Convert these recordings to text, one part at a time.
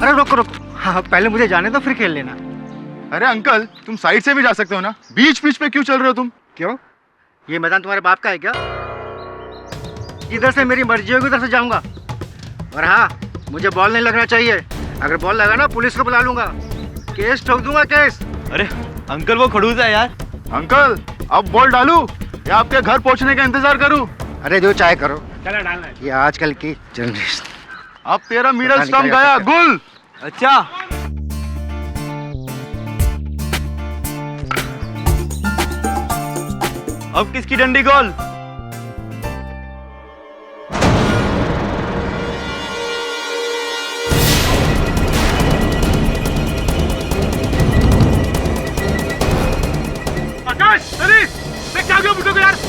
अरे रुक रुक, हाँ पहले मुझे जाने दो फिर खेल लेना। अरे अंकल, तुम साइड से भी जा सकते हो ना, बीच बीच पे क्यों चल रहे हो तुम? क्यों, ये मैदान तुम्हारे बाप का है क्या? इधर से मेरी मर्जी होगी उधर से जाऊंगा। और हाँ, मुझे बॉल नहीं लगना चाहिए, अगर बॉल लगा ना पुलिस को बुला लूंगा, केस ठोक दूंगा केस। अरे अंकल वो खड़ूस है यार। अंकल अब बॉल डालूं या आपके घर पहुंचने का इंतजार करूं? अरे जो चाहे करो, चला डालना। ये आजकल की जनरेशन। अब तेरा मिडल स्टंप गया गुल। अच्छा अब किसकी डंडी गोल? आकाश, अरे देख क्या हो गया बुड्ढे को यार।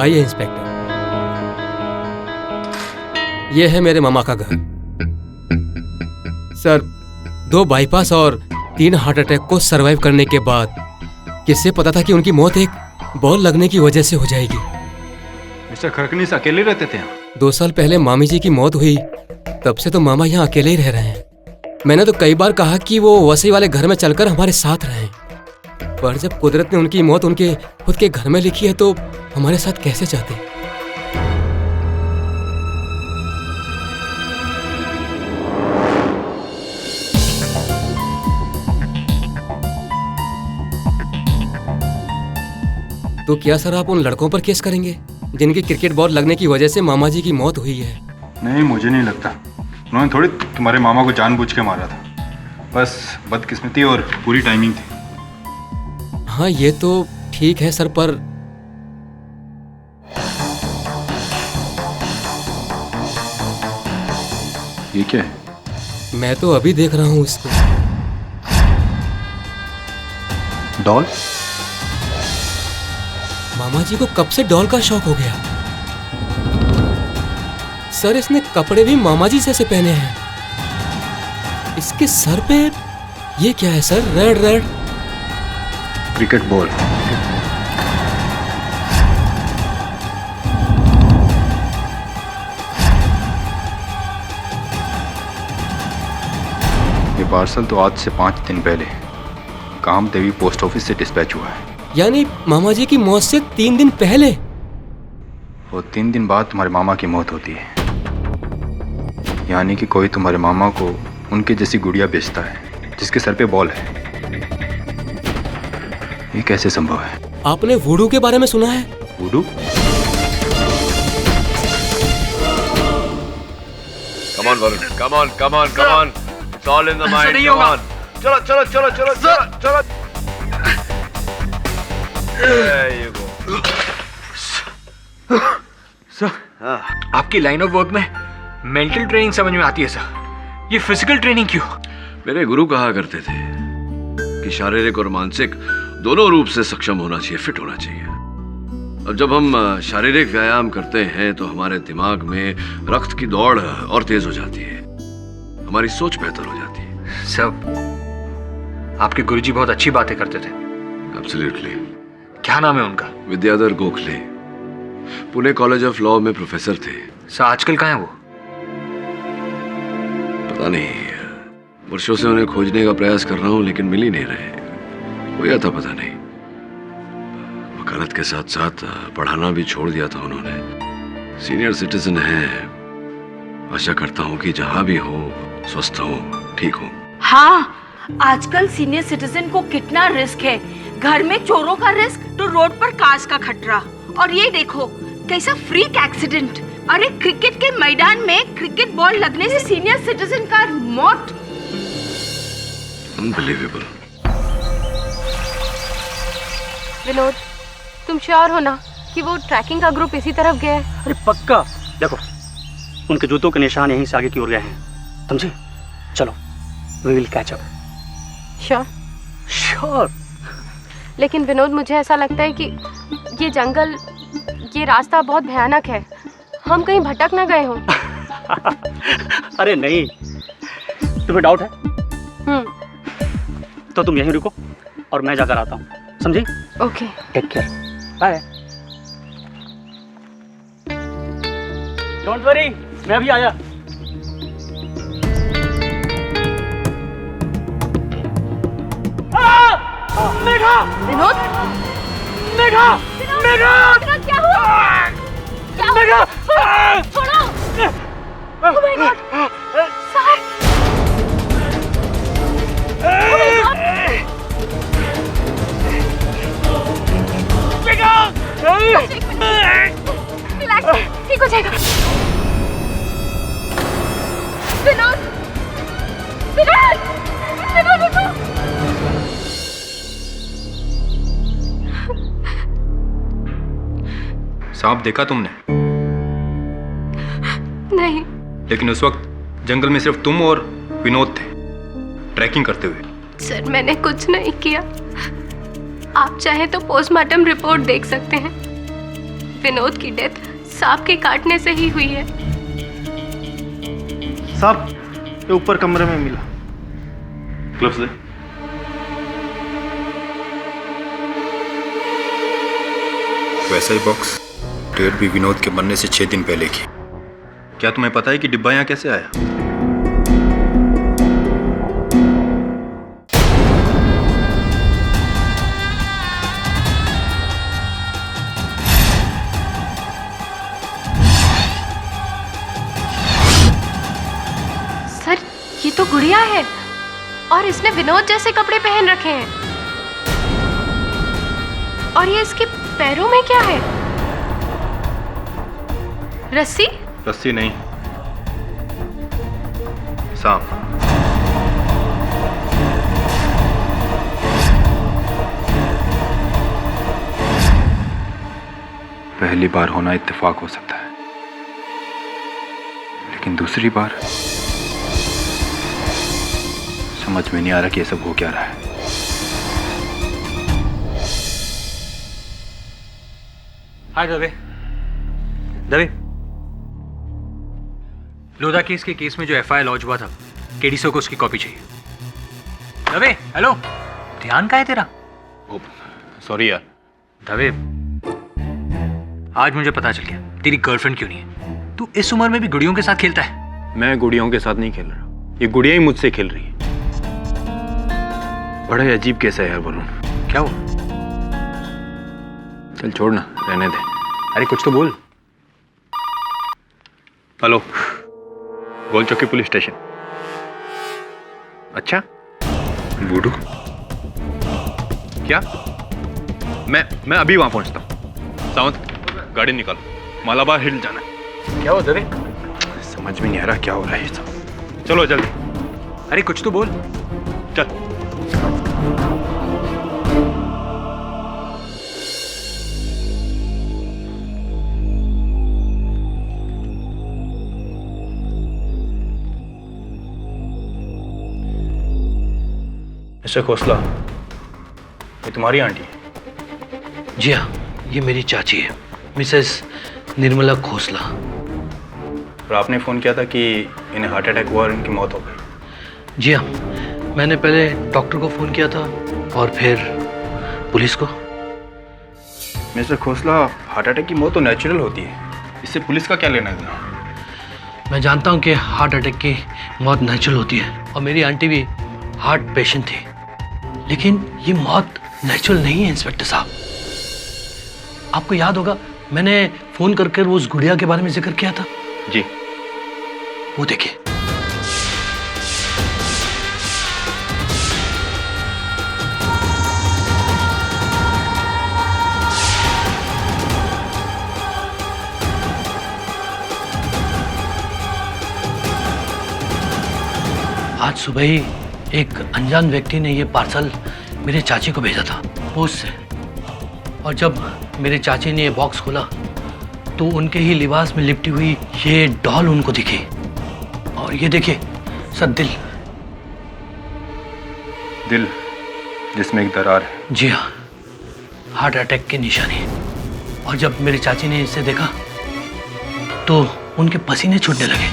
आइए इंस्पेक्टर, ये है मेरे मामा का घर। सर, 2 बाईपास और 3 हार्ट अटैक को सरवाइव करने के बाद किससे पता था कि उनकी मौत एक बॉल लगने की वजह से हो जाएगी। मिस्टर खरकनीस अकेले रहते थे यहाँ? 2 साल पहले मामी जी की मौत हुई, तब से तो मामा यहाँ अकेले ही रह रहे हैं। मैंने तो कई बार कहा कि वो वसई वाले घर में चलकर हमारे साथ रहें, पर जब कुदरत ने उनकी मौत उनके खुद के घर में लिखी है तो हमारे साथ कैसे चाहते? तो क्या सर आप उन लड़कों पर केस करेंगे जिनकी क्रिकेट बॉल लगने की वजह से मामा जी की मौत हुई है? नहीं, मुझे नहीं लगता। उन्होंने थोड़ी तुम्हारे मामा को जानबूझ के मारा था, बस बदकिस्मती और पूरी टाइमिंग थी। हाँ ये तो ठीक है सर, पर ये क्या है? मैं तो अभी देख रहा हूँ इसको। डॉल? मामा जी को कब से डॉल का शौक हो गया? सर इसने कपड़े भी मामा जी जैसे पहने हैं। इसके सर पे ये क्या है sir? Red red cricket ball. ये पार्सल तो आज से 5 दिन पहले कामदेवी पोस्ट ऑफिस से डिस्पैच हुआ है। यानी मामा जी की मौत से 3 दिन पहले? और 3 दिन बाद तुम्हारे मामा की मौत होती है, यानी कि कोई तुम्हारे मामा को उनके जैसी गुड़िया बेचता है जिसके सर पे बॉल है। ये कैसे संभव है? आपने वुडू के बारे में सुना है? वुडू? Come on, Varun. Come on, come on, come on. It's all in the mind. Come on. चलो, चलो, चलो, चलो, चलो, चलो. There you go. सर, आपकी लाइन ऑफ वर्क में मेंटल ट्रेनिंग समझ में आती है सर, ये फिजिकल ट्रेनिंग क्यों? मेरे गुरु कहा करते थे कि शारीरिक और मानसिक दोनों रूप से सक्षम होना चाहिए, फिट होना चाहिए। अब जब हम शारीरिक व्यायाम करते हैं तो हमारे दिमाग में रक्त की दौड़ और तेज हो जाती है, हमारी सोच बेहतर हो जाती है। सब आपके गुरुजी बहुत अच्छी बातें करते थे। एब्सोल्युटली। क्या नाम है उनका? Vidyadhar Gokhale, Pune college of law में प्रोफेसर थे। सर आजकल कहाँ है वो? पता नहीं, वर्षों से उन्हें खोजने का प्रयास कर रहा हूँ लेकिन मिल ही नहीं रहे। हो गया था पता नहीं, वकालत के साथ साथ पढ़ाना भी छोड़ दिया था उन्होंने। सीनियर सिटीजन है, आशा करता हूँ कि जहाँ भी हो स्वस्थ हो, ठीक हो। हाँ, आजकल सीनियर सिटीजन को कितना रिस्क है, घर में चोरों का रिस्क तो रोड पर कार्स का खतरा। और ये देखो कैसा फ्रीक एक्सीडेंट। अरे क्रिकेट के मैदान में क्रिकेट बॉल लगने से सीनियर सिटीजन का मौत। अनबिलीवेबल। विनोद, तुम श्योर हो ना कि वो ट्रैकिंग का ग्रुप इसी तरफ गया है? अरे पक्का, देखो उनके जूतों के निशान यहीं से आगे की ओर गए हैं, समझे? चलो, we will catch up. Sure? Sure. लेकिन विनोद, मुझे ऐसा लगता है कि ये जंगल, ये रास्ता बहुत भयानक है, हम कहीं भटक ना गए हों। अरे नहीं, तुम्हें डाउट है हम्म। तो तुम यहीं रुको और मैं जाकर आता हूँ, समझी? Okay. Take care, bye. Don't worry, मैं अभी आया। मेघा! विनोद! मेघा! मेघा! विनोद, क्या हुआ? मेघा! छोड़ो! Oh my God! साहब! Oh my God! Megha! Relax, ठीक हो जाएगा। विनोद! विनोद! विनोद रुको! सांप देखा तुमने? नहीं। लेकिन उस वक्त जंगल में सिर्फ तुम और विनोद थे, ट्रैकिंग करते हुए। सर, मैंने कुछ नहीं किया। आप चाहे तो पोस्टमार्टम रिपोर्ट देख सकते हैं। विनोद की डेथ सांप के काटने से ही हुई है। साहब, ये ऊपर कमरे में मिला। ग्लव्स दे। वैसा ही बॉक्स डेट भी विनोद के मरने से 6 दिन पहले की। क्या तुम्हें पता है कि डिब्बा यहाँ कैसे आया? सर, ये तो गुड़िया है और इसने विनोद जैसे कपड़े पहन रखे हैं। और ये इसके पैरों में क्या है? रस्सी? रस्सी नहीं, सांप। पहली बार होना इत्तेफाक हो सकता है, लेकिन दूसरी बार समझ में नहीं आ रहा कि ये सब हो क्या रहा है। हाय दवे। दवे, लोधा केस के केस में जो एफआईआर लॉन्च हुआ था, केडीसो को उसकी कॉपी चाहिए। दवे, हेलो, ध्यान का है तेरा? सॉरी यार। दवे, आज मुझे पता चल गया तेरी गर्लफ्रेंड क्यों नहीं है। तू इस उम्र में भी गुड़ियों के साथ खेलता है। मैं गुड़ियों के साथ नहीं खेल रहा, ये गुड़िया ही मुझसे खेल रही है। बड़ा ही अजीब केस है यार वरुण। क्या हुआ? चल छोड़ ना, रहने दे। अरे कुछ तो बोल। हेलो, गोल चौकी पुलिस स्टेशन। अच्छा, बूढ़ू क्या? मैं अभी वहां पहुंचता हूँ। सावंत, गाड़ी निकालो, मालाबार हिल जाना है। क्या हुआ दवे? समझ में नहीं आ रहा क्या हो रहा है ये सब। चलो जल्दी। अरे कुछ तो बोल। चल। मिस्टर खोसला, ये तुम्हारी आंटी है? जी हाँ, ये मेरी चाची है, मिसेस निर्मला खोसला। और आपने फ़ोन किया था कि इन्हें हार्ट अटैक हुआ और इनकी मौत हो गई। जी हाँ, मैंने पहले डॉक्टर को फ़ोन किया था और फिर पुलिस को। मिस्टर खोसला, हार्ट अटैक की मौत तो नेचुरल होती है, इससे पुलिस का क्या लेना देना? मैं जानता हूँ कि हार्ट अटैक की मौत नेचुरल होती है और मेरी आंटी भी हार्ट पेशेंट थी, लेकिन ये मौत नेचुरल नहीं है इंस्पेक्टर साहब। आपको याद होगा मैंने फ़ोन करके उस गुड़िया के बारे में जिक्र किया था। जी। वो देखिए। आज सुबह ही एक अनजान व्यक्ति ने ये पार्सल मेरे चाची को भेजा था पोस्ट से, और जब मेरे चाची ने ये बॉक्स खोला तो उनके ही लिबास में लिपटी हुई ये डॉल उनको दिखी। और ये देखिए सर, दिल जिसमें एक दरार है। जी हाँ, हार्ट अटैक की निशानी। और जब मेरी चाची ने इसे देखा तो उनके पसीने छूटने लगे।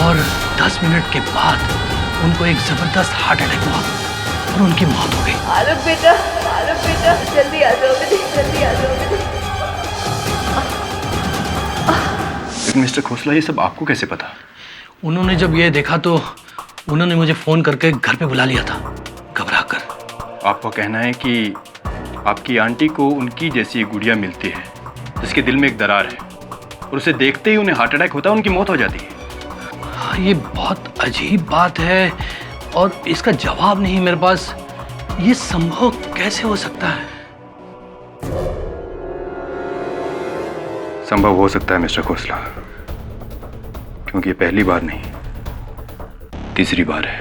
और 10 मिनट के बाद उनको एक जबरदस्त हार्ट अटैक हुआ और उनकी मौत हो गई। आलोक बेटा, जल्दी आ जाओ बेटे, जल्दी आ जाओ बेटे। लेकिन मिस्टर खोसला, ये सब आपको कैसे पता? उन्होंने जब ये देखा तो उन्होंने मुझे फोन करके घर पे बुला लिया था, घबरा कर। आपका कहना है कि आपकी आंटी को उनकी जैसी गुड़िया मिलती है जिसके दिल में एक दरार है और उसे देखते ही उन्हें हार्ट अटैक होता है, उनकी मौत हो जाती है। हाँ, ये बहुत अजीब बात है और इसका जवाब नहीं मेरे पास। ये संभव कैसे हो सकता है? संभव हो सकता है मिस्टर खोसला, क्योंकि ये पहली बार नहीं, तीसरी बार है।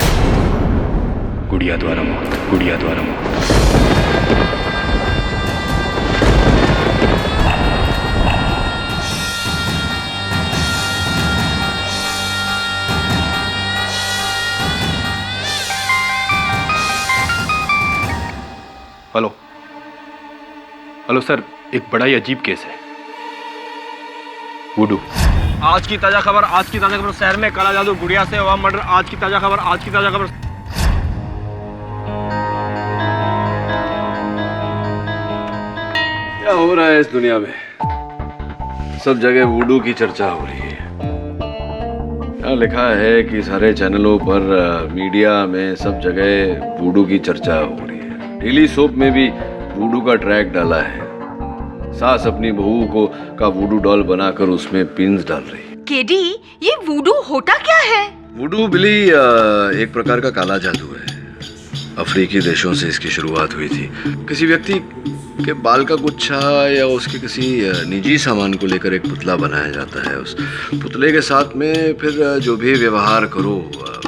गुड़िया द्वारा मौत, गुड़िया द्वारा मौत। हेलो हेलो सर, एक बड़ा ही अजीब केस है। वुडू। आज की ताजा खबर, शहर में काला जादू, गुड़िया से हुआ मर्डर। आज की ताजा खबर। क्या हो रहा है इस दुनिया में? सब जगह वुडू की चर्चा हो रही है। क्या लिखा है कि सारे चैनलों पर, मीडिया में, सब जगह वुडू की चर्चा हो रही है। डेली सोप में भी वुडू का ट्रैक डाला है। सास अपनी बहू को का वुडू डॉल बनाकर उसमें पिन्स डाल रही है। केडी, ये वुडू होता क्या है? वुडू बिली एक प्रकार का काला जादू है। अफ्रीकी देशों से इसकी शुरुआत हुई थी। किसी व्यक्ति के बाल का गुच्छा या उसके किसी निजी सामान को लेकर एक पुतला बनाया जाता है। उस पुतले के साथ में फिर जो भी व्यवहार करो,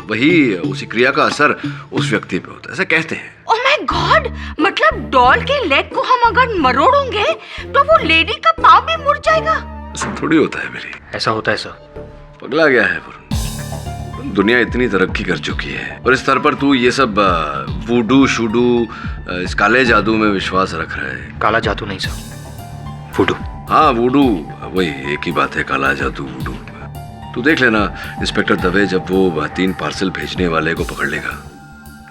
वही उसी क्रिया का असर उस व्यक्ति पे होता है, ऐसा कहते हैं। ओह माय गॉड, मतलब डॉल के लेग को हम अगर मरोड़ोंगे तो वो लेडी का पाँव भी मुड़ जाएगा? ऐसा थोड़ी होता है बिली। ऐसा होता है सर। पगला गया है वरुण। दुनिया इतनी तरक्की कर चुकी है और इस स्तर पर तू ये सब वुडू शुडू, इस काले जादू में विश्वास रख रहा है। काला जादू नहीं सर, वुडू। हाँ वुडू, वही एक ही बात है, काला जादू वुडू। तू देख लेना इंस्पेक्टर दवे जब वो 3 पार्सल भेजने वाले को पकड़ लेगा,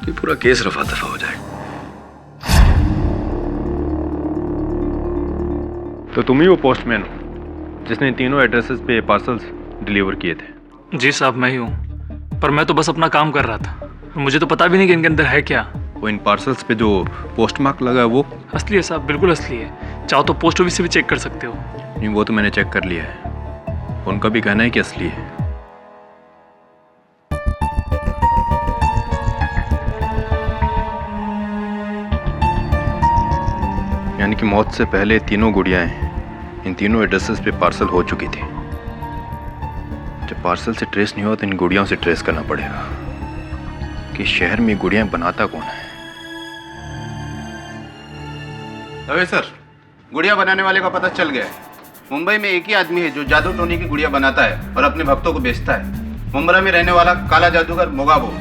ये पूरा केस रफा दफा हो जाएगा। तो तुम ही वो पोस्टमैन हो जिसने तीनों एड्रेसेस पे पार्सल्स डिलीवर किए थे? जी साहब, मैं ही हूँ, पर मैं तो बस अपना काम कर रहा था। मुझे तो पता भी नहीं कि इनके अंदर है क्या। वो इन पार्सल्स पे जो पोस्ट मार्क लगा है वो असली है साहब, बिल्कुल असली है। चाहो तो पोस्ट ऑफिस से भी चेक कर सकते हो। नहीं, वो तो मैंने चेक कर लिया है। उनका भी कहना है कि असली है। यानी कि मौत से पहले तीनों गुड़ियाएं इन तीनों एड्रेसेस पे पार्सल हो चुकी थी। जब पार्सल से ट्रेस नहीं हुआ तो इन गुड़ियाओं से ट्रेस करना पड़ेगा कि शहर में गुड़ियाएं बनाता कौन है। अरे सर, गुड़िया बनाने वाले का पता चल गया है। मुंबई में एक ही आदमी है जो जादू टोनी की गुड़िया बनाता है और अपने भक्तों को बेचता है। मुंबई में रहने वाला काला जादूगर मोगाबो।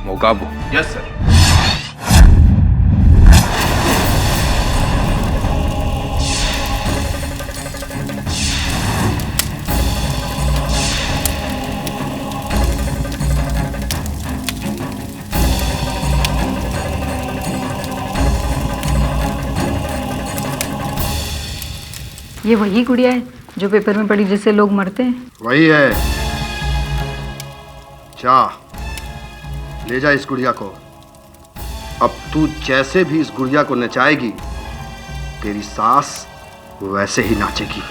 मोगाबो? Yes sir. ये वही गुड़िया है जो पेपर में पड़ी जिससे लोग मरते हैं? वही है। जा, ले जा इस गुड़िया को। अब तू जैसे भी इस गुड़िया को नचाएगी, तेरी सास वैसे ही नाचेगी।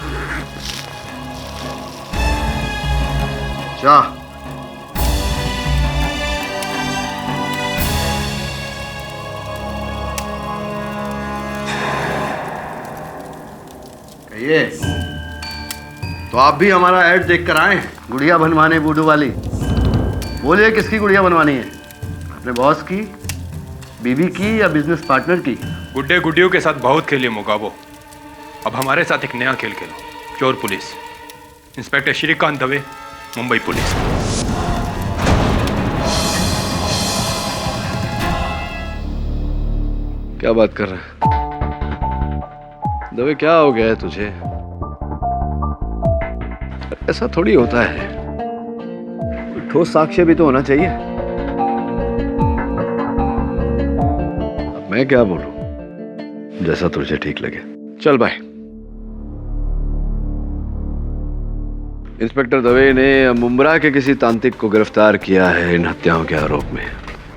जा। ये तो आप भी हमारा ऐड देख कर आए गुड़िया बनवाने वुडू वाली। बोलिए किसकी गुड़िया बनवानी है? अपने बॉस की, बीवी की या बिजनेस पार्टनर की? गुड्डे गुड्डियों के साथ बहुत खेलिए मोगाबो। अब हमारे साथ एक नया खेल खेलो, चोर police. Inspector Shrikant Dave, Mumbai police. क्या बात कर रहा है दवे? क्या हो गया है तुझे? ऐसा थोड़ी होता है। ठोस साक्ष्य भी तो होना चाहिए। अब मैं क्या बोलूं, जैसा तुझे ठीक लगे। चल बाय। इंस्पेक्टर दवे ने मुंब्रा के किसी तांत्रिक को गिरफ्तार किया है इन हत्याओं के आरोप में।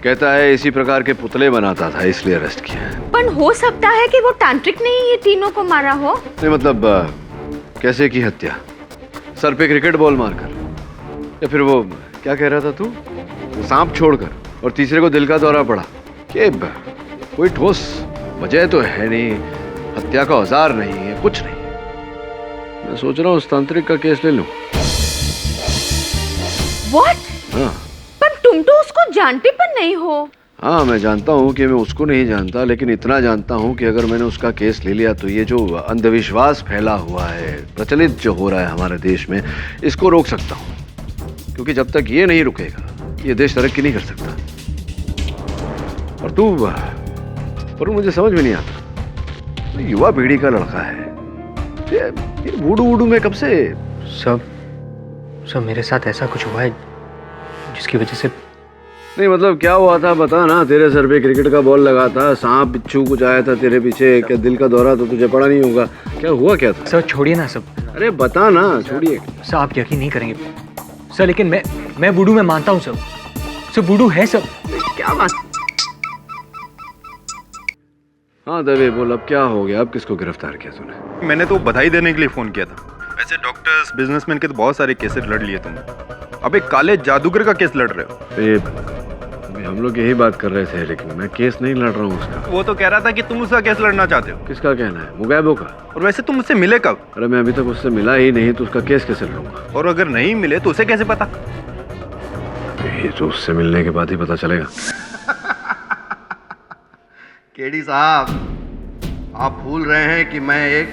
कहता है इसी प्रकार के पुतले बनाता था, इसलिए अरेस्ट किया है। पर हो सकता है कि वो तांत्रिक ने ही ये तीनों को मारा हो। नहीं मतलब कैसे की हत्या? सर पे क्रिकेट बॉल मारकर, या फिर वो क्या कह रहा था तू, सांप छोड़कर, और तीसरे को दिल का दौरा पड़ा। कि कोई ठोस वजह तो है नहीं, हत्या का औजार नहीं है, कुछ नहीं। मैं सोच रहा हूँ उस तांत्रिक का केस ले लूं। What? हाँ पर तुम तो उसको जानते पर नहीं हो। हाँ, मैं जानता हूँ कि मैं उसको नहीं जानता, लेकिन इतना जानता हूँ कि अगर मैंने उसका केस ले लिया तो ये जो अंधविश्वास फैला हुआ है, प्रचलित जो हो रहा है हमारे देश में, इसको रोक सकता हूँ। क्योंकि जब तक ये नहीं रुकेगा ये देश तरक्की नहीं कर सकता। और तू पर मुझे समझ में नहीं आता, तो युवा पीढ़ी का लड़का है, ये वूडू में कब से? सब मेरे साथ ऐसा कुछ हुआ है जिसकी वजह से। नहीं मतलब क्या हुआ था बता ना। तेरे सर पे क्रिकेट का बॉल लगा था, सांप बिच्छू कुछ आया था तेरे पीछे, क्या दिल का दौरा तो तुझे पड़ा नहीं होगा? क्या हुआ क्या था? सर छोड़िए ना सब। अरे बता ना। छोड़िए सर, आप यकीन नहीं करेंगे सर, लेकिन मैं वुडू में मानता हूँ सर। सर वुडू है सब। क्या बात? हाँ दवे बोल, अब क्या हो गया? अब किसको गिरफ्तार किया तूने? मैंने तो बधाई देने के लिए फोन किया था। वैसे डॉक्टर्स, बिजनेसमैन के तो बहुत सारे केसेस लड़ लिए तुमने, अब एक काले जादूगर का केस लड़ रहे हो। हम लोग यही बात कर रहे थे, लेकिन मैं केस नहीं लड़ रहा हूँ उसका। वो तो कह रहा था कि तुम उसका केस लड़ना चाहते हो। किसका कहना है? मुगैबो का। और वैसे तुम उससे मिले कब? अरे मैं अभी तक उससे मिला ही नहीं, तो उसका केस कैसे लड़ूंगा? और अगर नहीं मिले तो उसे कैसे पता? ये तो उससे मिलने के बाद ही पता चलेगा। केडी साहब, आप भूल रहे हैं कि मैं एक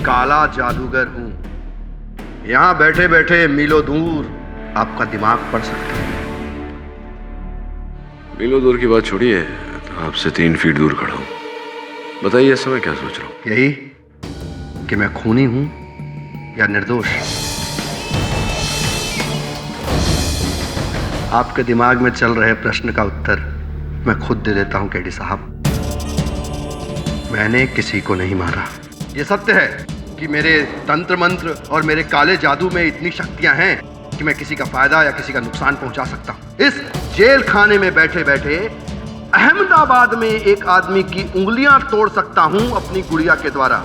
काला जादूगर हूं। यहां बैठे बैठे मीलों दूर आपका दिमाग पढ़ सकता हूं। मीलों दूर की बात छोड़िए, तो आपसे 3 फीट दूर खड़ा हूं। बताइए इस समय क्या सोच रहा हूं? यही कि मैं खूनी हूं या निर्दोष। आपके दिमाग में चल रहे प्रश्न का उत्तर मैं खुद दे देता हूं केडी साहब। मैंने किसी को नहीं मारा। ये सत्य है कि मेरे तंत्र मंत्र और मेरे काले जादू में इतनी शक्तियां हैं कि मैं किसी का फायदा या किसी का नुकसान पहुंचा सकता हूं। इस जेल खाने में बैठे बैठे अहमदाबाद में एक आदमी की उंगलियां तोड़ सकता हूं अपनी गुड़िया के द्वारा,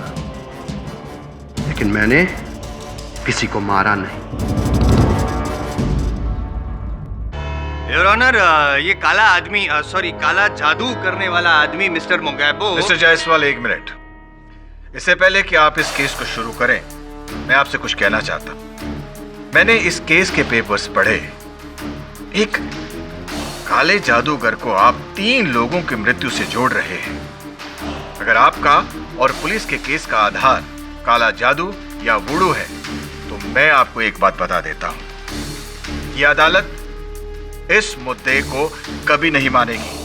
लेकिन मैंने किसी को मारा नहीं। योर ऑनर, ये काला आदमी, सॉरी काला जादू करने वाला आदमी mister Mugabo. Mister Jaiswal, 1 minute. इससे पहले कि आप इस केस को शुरू करें, मैं आपसे कुछ कहना चाहता हूं। मैंने इस केस के पेपर्स पढ़े। एक काले जादूगर को आप 3 लोगों की मृत्यु से जोड़ रहे हैं। अगर आपका और पुलिस के केस का आधार काला जादू या वुडू है, तो मैं आपको एक बात बता देता हूं, यह अदालत इस मुद्दे को कभी नहीं मानेगी।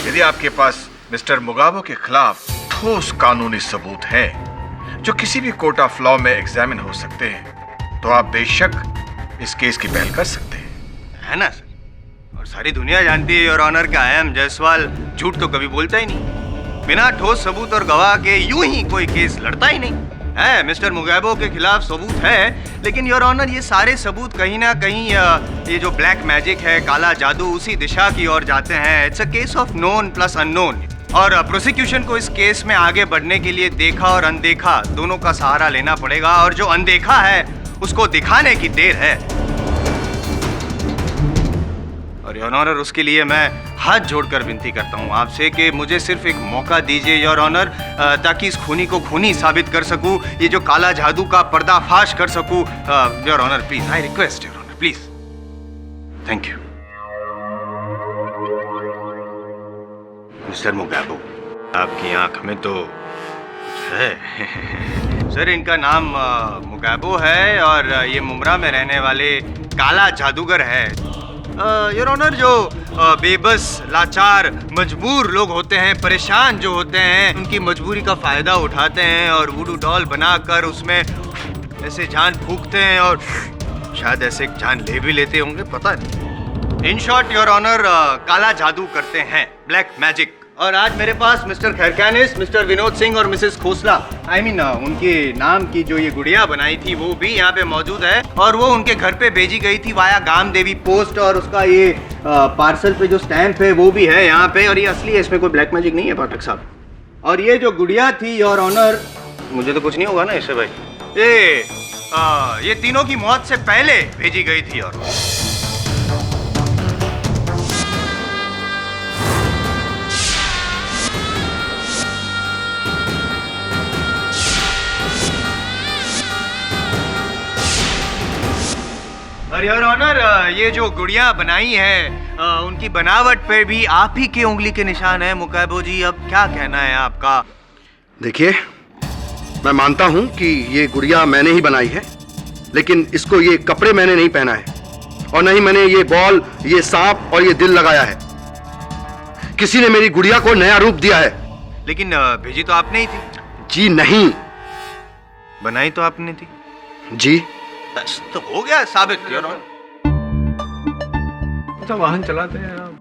यदि आपके पास मिस्टर मुगाबो के खिलाफ ठोस कानूनी सबूत हैं जो किसी भी कोर्ट ऑफ लॉ में एग्जामिन हो सकते हैं, तो आप बेशक इस केस की पहल कर सकते हैं, है ना सर? और सारी दुनिया जानती है योर ऑनर का आई एम जायसवाल झूठ तो कभी बोलता ही नहीं। बिना ठोस सबूत और गवाह के यूं ही कोई केस लड़ता ही नहीं है। मिस्टर मुगैबो के खिलाफ सबूत है, लेकिन योर ऑनर ये सारे सबूत कहीं ना कहीं ये जो ब्लैक मैजिक है, काला जादू, उसी दिशा की ओर जाते हैं। It's a case of known plus unknown, और प्रोसिक्यूशन को इस केस में आगे बढ़ने के लिए देखा और अनदेखा दोनों का सहारा लेना पड़ेगा, और जो अनदेखा है उसको दिखाने की देर है। और योर ऑनर, उसके लिए मैं हाथ जोड़कर विनती करता हूँ आपसे कि मुझे सिर्फ एक मौका दीजिए योर ऑनर, ताकि इस खूनी को खूनी साबित कर सकूँ, ये जो काला जादू का पर्दाफाश कर सकूँ। Your honour please, I request your honour please. Thank you. Mister Mugabo, आपकी आंख में तो है। सर, इनका नाम मुगैबो है और ये मुंब्रा में रहने वाले काला जादूगर है। योर ऑनर, जो बेबस, लाचार, मजबूर लोग होते हैं, परेशान जो होते हैं, उनकी मजबूरी का फायदा उठाते हैं और वुडू डॉल बनाकर उसमें ऐसे जान फूकते हैं और शायद ऐसे जान ले भी लेते होंगे, पता नहीं। इन शॉर्ट योर ऑनर, काला जादू करते हैं, ब्लैक मैजिक। और आज मेरे पास मिस्टर खैरकानिस, मिस्टर विनोद सिंह और मिसेस खोसला, उनके नाम की जो ये गुड़िया बनाई थी वो भी यहाँ पे मौजूद है, और वो उनके घर पे भेजी गई थी वाया गाम देवी पोस्ट, और उसका ये पार्सल पे जो स्टैंप है वो भी है यहाँ पे, और ये असली है, इसमें कोई ब्लैक मैजिक नहीं है पाठक साहब। और ये जो गुड़िया थी योर ऑनर, मुझे तो कुछ नहीं होगा ना इससे भाई, ये तीनों की मौत से पहले भेजी गई थी। और योर ऑनर, ये जो गुड़िया बनाई है उनकी बनावट पे भी आप ही के उंगली के निशान है मुकाबो जी, अब क्या कहना है आपका? देखिए, मैं मानता हूं कि ये गुड़िया मैंने ही बनाई है, लेकिन इसको ये कपड़े मैंने नहीं पहना है, और नहीं मैंने ये बॉल, ये सांप और ये दिल लगाया है। किसी ने मेरी गुड़िया को नया रूप दिया है। लेकिन भेजी तो आपने ही थी। जी नहीं। बनाई तो आपने थी। जी। बस तो हो गया साबित। अच्छा, वाहन चलाते हैं आप?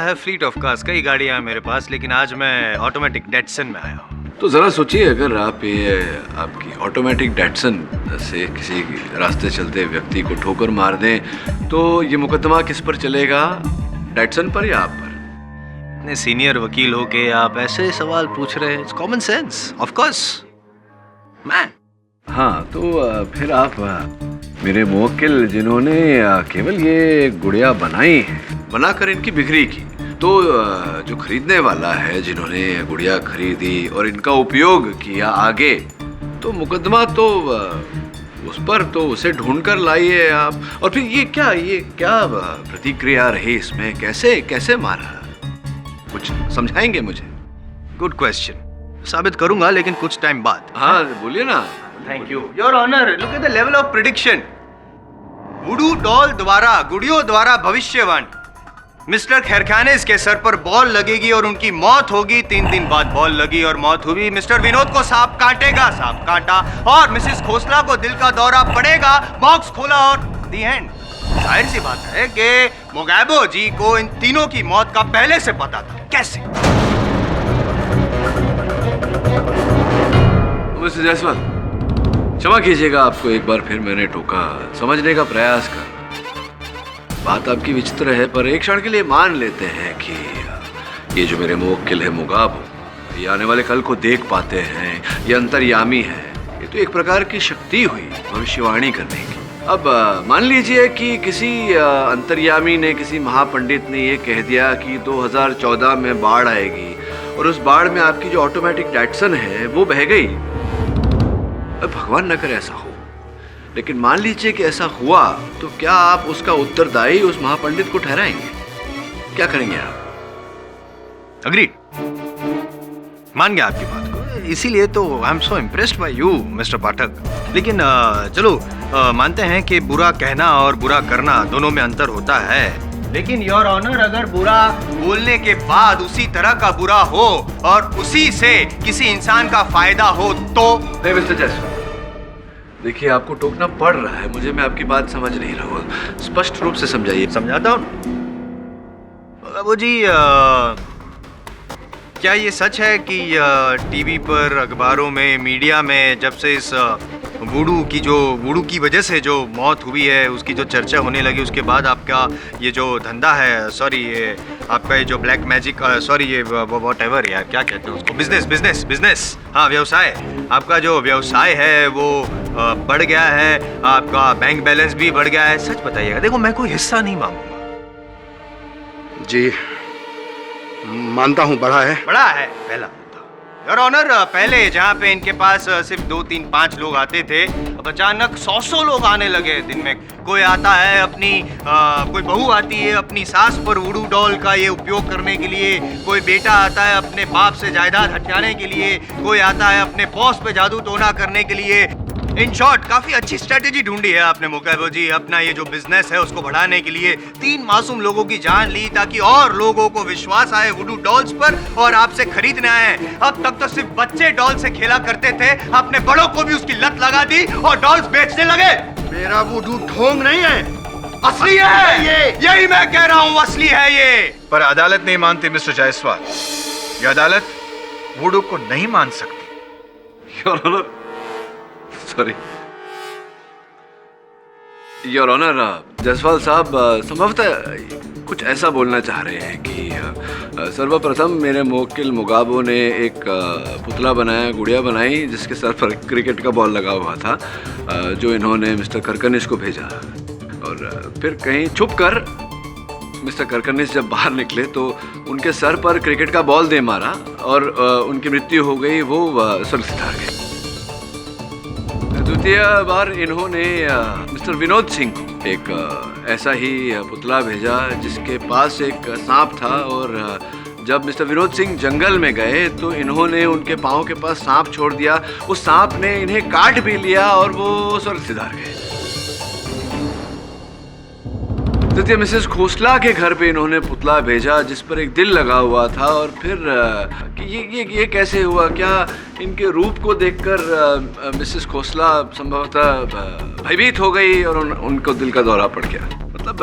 है फ्लीट ऑफ कार्स, कई गाड़ियां हैं मेरे पास, लेकिन आज मैं ऑटोमेटिक डेटसन में आया हूँ। तो जरा सोचिए, अगर आप ये आपकी ऑटोमेटिक डेटसन से किसी रास्ते चलते व्यक्ति को ठोकर मार दें तो ये मुकदमा किस पर चलेगा, डेटसन पर या आप पर? इतने सीनियर वकील हो के आप ऐसे सवाल पूछ रहे हैं, कॉमन सेंस ऑफ कोर्स। मैं हाँ, तो फिर आप मेरे मुवक्किल जिन्होंने केवल ये गुड़िया बनाई है, बनाकर इनकी बिक्री की, तो जो खरीदने वाला है जिन्होंने गुड़िया खरीदी और इनका उपयोग किया आगे, तो मुकदमा तो उस पर, तो उसे ढूंढ कर लाइए आप। और फिर ये क्या प्रतिक्रिया रही इसमें, कैसे मारा, कुछ समझाएंगे मुझे? गुड क्वेश्चन, साबित करूंगा लेकिन कुछ टाइम बाद। हाँ बोलिए ना। Thank you your honour. Look at the level of prediction. Voodoo doll द्वारा, गुड़ियों द्वारा भविष्यवाणी। मिस्टर खैरखानिस के सर पर बॉल लगेगी और उनकी मौत होगी। 3 दिन बाद बॉल लगी और मौत हुई। मिस्टर विनोद को सांप काटेगा, सांप काटा, और मिसेस खोसला को दिल का दौरा पड़ेगा, बॉक्स खोला और दी एंड। जाहिर सी बात है कि मुगाबो जी को इन तीनों की मौत का पहले से पता था। कैसे? मिस्टर जायसवाल, क्षमा कीजिएगा, आपको एक बार फिर मैंने टोका, समझने का प्रयास कर। बात आपकी विचित्र है, पर एक क्षण के लिए मान लेते हैं कि ये जो मेरे मुवक्किल है मुगाबो, ये आने वाले कल को देख पाते हैं, ये अंतर्यामी है। ये तो एक प्रकार की शक्ति हुई भविष्यवाणी करने की। अब मान लीजिए कि किसी अंतर्यामी ने, किसी महापंडित ने ये कह दिया कि 2014 में बाढ़ आएगी, और उस बाढ़ में आपकी जो ऑटोमेटिक डेटसन है वो बह गई। अब भगवान न करे ऐसा हो, लेकिन मान लीजिए कि ऐसा हुआ, तो क्या आप उसका उत्तरदायी उस महापंडित को ठहराएंगे? क्या करेंगे आप? अग्रीड, मान गया आपकी बात को, इसीलिए तो I am so impressed by you mister Pathak. लेकिन चलो मानते हैं कि बुरा कहना और बुरा करना दोनों में अंतर होता है, लेकिन योर ऑनर, अगर बुरा बोलने के बाद उसी तरह का बुरा हो और उसी से किसी इंसान का फायदा हो तो? नहीं मिस्टर जायसवाल, देखिए आपको टोकना पड़ रहा है मुझे, मैं आपकी बात समझ नहीं रहा हूँ, स्पष्ट रूप से समझाइए। समझाता हूँ बाबू जी। क्या ये सच है कि टीवी पर, अखबारों में, मीडिया में जब से इस वुडू की वजह से जो मौत हुई है उसकी जो चर्चा होने लगी, उसके बाद आपका ये जो धंधा है, सॉरी ये आपका ये जो ब्लैक मैजिक, सॉरी ये वॉट एवर यार क्या कहते हैं उसको, बिजनेस, हाँ व्यवसाय, आपका जो व्यवसाय है वो बढ़ गया है, आपका बैंक बैलेंस भी बढ़ गया है। सच बताइएगा, देखो मैं कोई हिस्सा नहीं मांगूंगा। जी मानता हूं, बढ़ा है पहला। योर ऑनर, पहले जहाँ पे इनके पास सिर्फ 2, 3, 5 लोग आते थे, अब अचानक 100 लोग आने लगे दिन में। कोई आता है अपनी कोई बहू आती है अपनी सास पर वुडू डॉल का ये उपयोग करने के लिए, कोई बेटा आता है अपने बाप से जायदाद हथियाने के लिए, कोई आता है अपने बॉस पे जादू टोना करने के लिए। इन शॉर्ट काफी अच्छी स्ट्रेटेजी ढूंढी है आपने मुकेबो जी। अपना ये जो बिजनेस है उसको बढ़ाने के लिए 3 मासूम लोगों की जान ली ताकि और लोगों को विश्वास आए वुडू डॉल्स पर और आपसे खरीदने आए। अब तक तो सिर्फ बच्चे डॉल से खेला करते थे, आपने बड़ों को भी उसकी लत लगा दी और डॉल्स बेचने लगे। मेरा वुडू ढोंग नहीं है, असली है ये। यही मैं कह रहा हूँ, असली है ये। पर अदालत नहीं मानती मिस्टर जायसवाल, ये अदालत वुडू को नहीं मान सकती। Your honour, sorry your honour, Jaiswal साहब संभवतः कुछ ऐसा बोलना चाह रहे हैं कि सर्वप्रथम मेरे मुवक्किल मुगाबो ने एक पुतला बनाया, गुड़िया बनाई जिसके सर पर क्रिकेट का बॉल लगा हुआ था, जो इन्होंने मिस्टर करकनिस को भेजा। और फिर कहीं छुप कर मिस्टर करकनिस जब बाहर निकले तो उनके सर पर क्रिकेट का बॉल दे मारा और उनकी मृत्यु हो गई, वो स्वर्ग सिधार गए। द्वितीय बार इन्होंने मिस्टर विनोद सिंह को एक ऐसा ही पुतला भेजा जिसके पास एक सांप था, और जब मिस्टर विनोद सिंह जंगल में गए तो इन्होंने उनके पाँव के पास सांप छोड़ दिया। उस सांप ने इन्हें काट भी लिया और वो स्वर्ग सिधार गए। तृतीय मिसेस खोसला के घर पे इन्होंने पुतला भेजा जिस पर एक दिल लगा हुआ था, और फिर कि ये कैसे हुआ? क्या इनके रूप को देखकर मिसेस खोसला संभवतः भयभीत हो गई और उनको दिल का दौरा पड़ गया? मतलब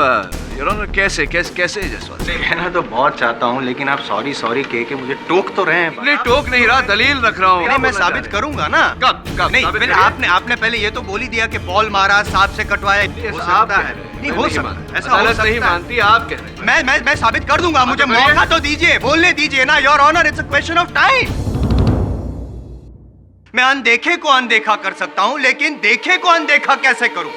योर ऑनर, कैसे जायसवाल? कहना तो बहुत चाहता हूँ लेकिन आप सॉरी सॉरी कह के मुझे टोक तो रहे हैं। नहीं टोक नहीं रहा, दलील रख रहा हूँ। नहीं, मैं साबित करूंगा ना। कब नहीं, फिर आपने पहले ये तो बोल ही दिया कि बॉल मारा, सांप से कटवाया। हो सकता है, नहीं हो सकता, ऐसा हो सकता नहीं मानती, आप कह रहे हैं। मैं साबित कर दूंगा, मुझे मौका तो दीजिए, बोलने दीजिए ना your honour. It's a question of time. मैं अनदेखे को अनदेखा कर सकता हूं लेकिन देखे को अनदेखा कैसे करूं?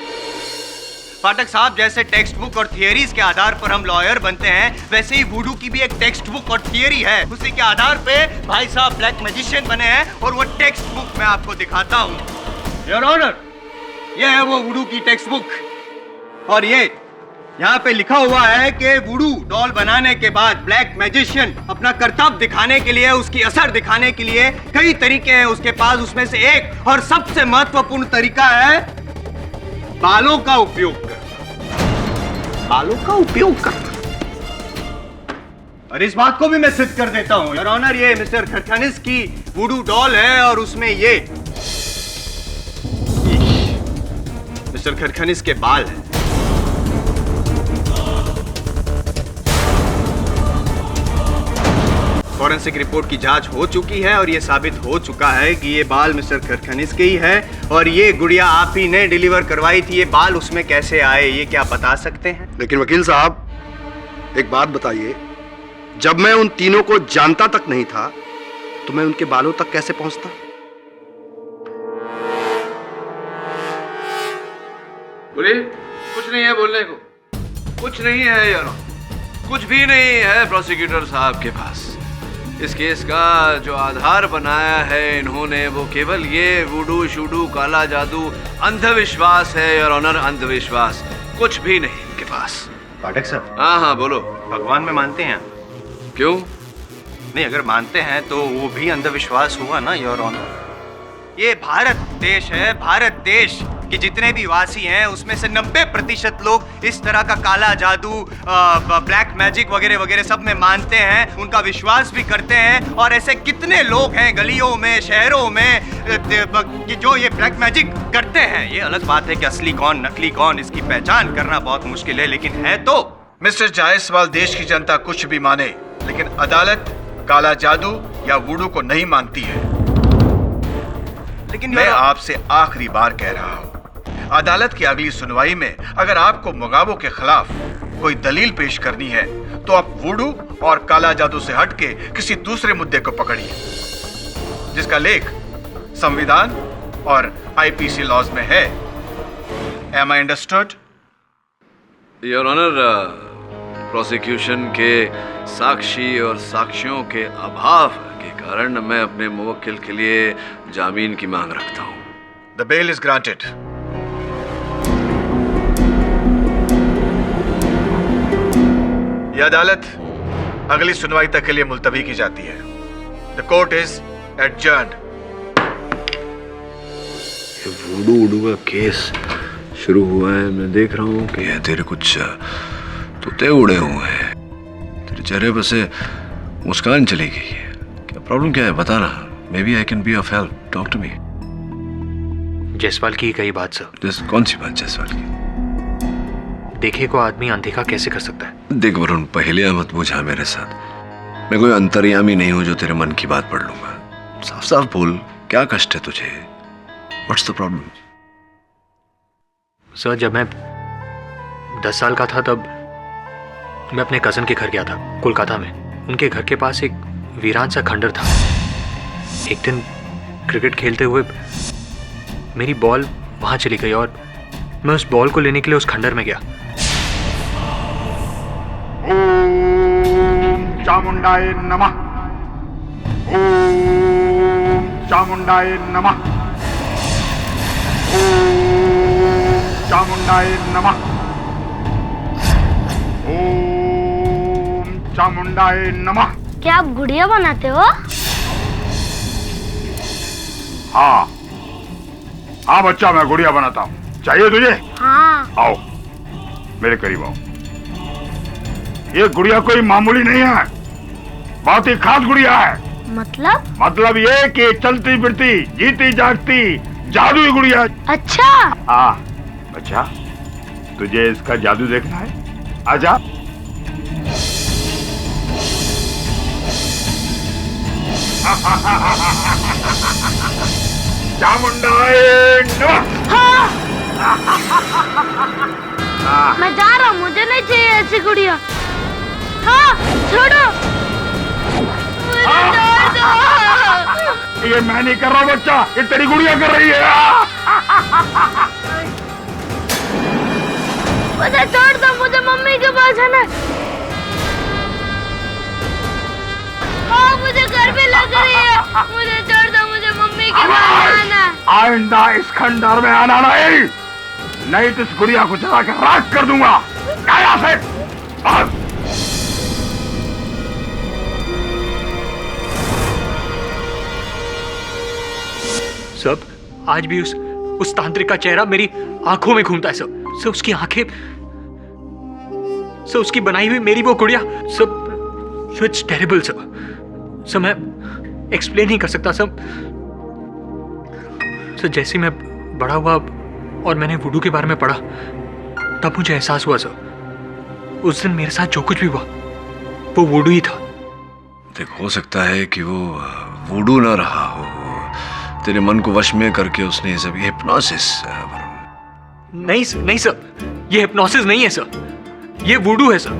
पाठक साहब, जैसे टेक्स्ट बुक और थियरीज के आधार पर हम लॉयर बनते हैं, वैसे ही वुडू की भी एक टेक्स्ट बुक और थियरी है। उसी के आधार पे भाई साहब ब्लैक मैजिशियन बने हैं और वो टेक्स्ट बुक मैं आपको दिखाता हूं। योर ऑनर, ये है वो वुडू की टेक्स्ट बुक और ये यहाँ पे लिखा हुआ है कि वुडू डॉल बनाने के बाद ब्लैक मैजिशियन अपना कर्तव्य दिखाने के लिए, उसकी असर दिखाने के लिए कई तरीके हैं उसके पास। उसमें से एक और सबसे महत्वपूर्ण तरीका है बालों का उपयोग करना। बालों का उपयोग करना, और इस बात को भी मैं सिद्ध कर देता हूं योर ऑनर। ये मिस्टर खरखनिस की वुडू डॉल है और उसमें ये मिस्टर खरखनिस के बाल हैं। फॉरेंसिक रिपोर्ट की जांच हो चुकी है और ये साबित हो चुका है कि ये बाल मिस्टर खरखनिस के ही है और ये गुड़िया आप ही ने डिलीवर करवाई थी। ये बाल उसमें कैसे आए, ये क्या बता सकते हैं? लेकिन वकील साहब, एक बात बताइए, जब मैं उन तीनों को जानता तक नहीं था तो मैं उनके बालों तक कैसे पहुंचता? बोलिए। कुछ नहीं है बोलने को, कुछ नहीं है यार, कुछ भी नहीं है प्रोसिक्यूटर साहब के पास। इस केस का जो आधार बनाया है इन्होंने, वो केवल ये वुडू शूडू काला जादू अंधविश्वास है योर ऑनर, अंधविश्वास, कुछ भी नहीं इनके पास। पाठक साहब। हाँ बोलो। भगवान में मानते हैं? क्यों नहीं, अगर मानते हैं तो वो भी अंधविश्वास हुआ ना योर ऑनर। ये भारत देश है, भारत देश कि जितने भी वासी हैं उसमें से 90% लोग इस तरह का काला जादू, ब्लैक मैजिक वगैरह वगैरह सब में मानते हैं, उनका विश्वास भी करते हैं। और ऐसे कितने लोग हैं गलियों में, शहरों में कि जो ये ब्लैक मैजिक करते हैं। ये अलग बात है कि असली कौन नकली कौन, इसकी पहचान करना बहुत मुश्किल है, लेकिन है तो। मिस्टर जायसवाल, देश की जनता कुछ भी माने लेकिन अदालत काला जादू या वुडू को नहीं मानती है। लेकिन मैं आपसे आखिरी बार कह रहा हूं, अदालत की अगली सुनवाई में अगर आपको मुगाबो के खिलाफ कोई दलील पेश करनी है तो आप वुडू और काला जादू से हटके किसी दूसरे मुद्दे को पकड़िए जिसका लेख संविधान और आईपीसी लॉज में है। Am I understood? Your honour, prosecution के साक्षी और साक्ष्यों के अभाव के कारण मैं अपने मुवक्किल के लिए जामीन की मांग रखता हूं। The bail is granted. यह अदालत अगली सुनवाई तक के लिए मुलतवी की जाती है। The court is adjourned. ये वूडू वूडू का केस शुरू हुआ है, मैं देख रहा हूँ कि तेरे कुछ तोते उड़े हुए हैं, तेरे चेहरे पर से मुस्कान चली गई है। क्या प्रॉब्लम क्या है बता ना, maybe I can be of help, talk to me. Jaiswal की कई बात सर। कौन सी बात जयसवाल की? देखे को आदमी अनदेखा कैसे कर सकता है? देख वरुण, पहेलियां मत बुझा मेरे साथ। मैं कोई अंतर्यामी नहीं हूं जो तेरे मन की बात पढ़ लूंगा। साफ साफ बोल, क्या कष्ट है तुझे? What's the problem? सर जब मैं 10 साल का था तब मैं अपने कजन के घर गया था कोलकाता में। उनके घर के पास एक वीरान सा खंडर था। एक दिन क्रिकेट खेलते हुए मेरी बॉल वहां चली गई और मैं उस बॉल को लेने के लिए उस खंडर में गया। ओम चामुंडाय नमः, ओम चामुंडाय नमः, ओम चामुंडाय नमः, ओम चामुंडाय नमः। क्या आप गुड़िया बनाते हो? हाँ हाँ बच्चा, मैं गुड़िया बनाता हूँ। चाहिए तुझे? हाँ। आओ मेरे करीब आओ। ये गुड़िया कोई मामूली नहीं है, बहुत ही खास गुड़िया है। मतलब ये कि चलती फिरती जीती जागती जादुई गुड़िया। अच्छा। हाँ बच्चा, तुझे इसका जादू देखना है? आजा। चामुंडाय नमः। मैं जा रहा हूँ, मुझे नहीं चाहिए ऐसी गुड़िया। हाँ छोड़ो, मुझे छोड़ दो। ये मैं नहीं कर रहा बच्चा, ये तेरी गुड़िया कर रही है। मुझे छोड़ दो, मुझे मम्मी के पास जाना है। हाँ मुझे गर्मी लग रही है, मुझे छोड़ दो, मुझे मम्मी के पास जाना है। आइंदा इस खंडर में आना नहीं तो इस गुड़िया को जला कर राख कर दूंगा। यहाँ से सब आज भी उस तांत्रिक का चेहरा मेरी आंखों में घूमता है। सब उसकी आंखें, सब उसकी बनाई हुई मेरी वो गुड़िया, सब इट्स टेरिबल। सब मैं एक्सप्लेन नहीं कर सकता। सब जैसे मैं बड़ा हुआ और मैंने वुडू के बारे में पढ़ा तब मुझे एहसास हुआ सर, उस दिन मेरे साथ जो कुछ भी हुआ वो वुडू ही था। देख, हो सकता है कि वो वुडू ना रहा हो, तेरे मन को वश में करके उसने ये सब हिप्नोसिस। नहीं सर, ये हिप्नोसिस नहीं है सर, ये वुडू है सर।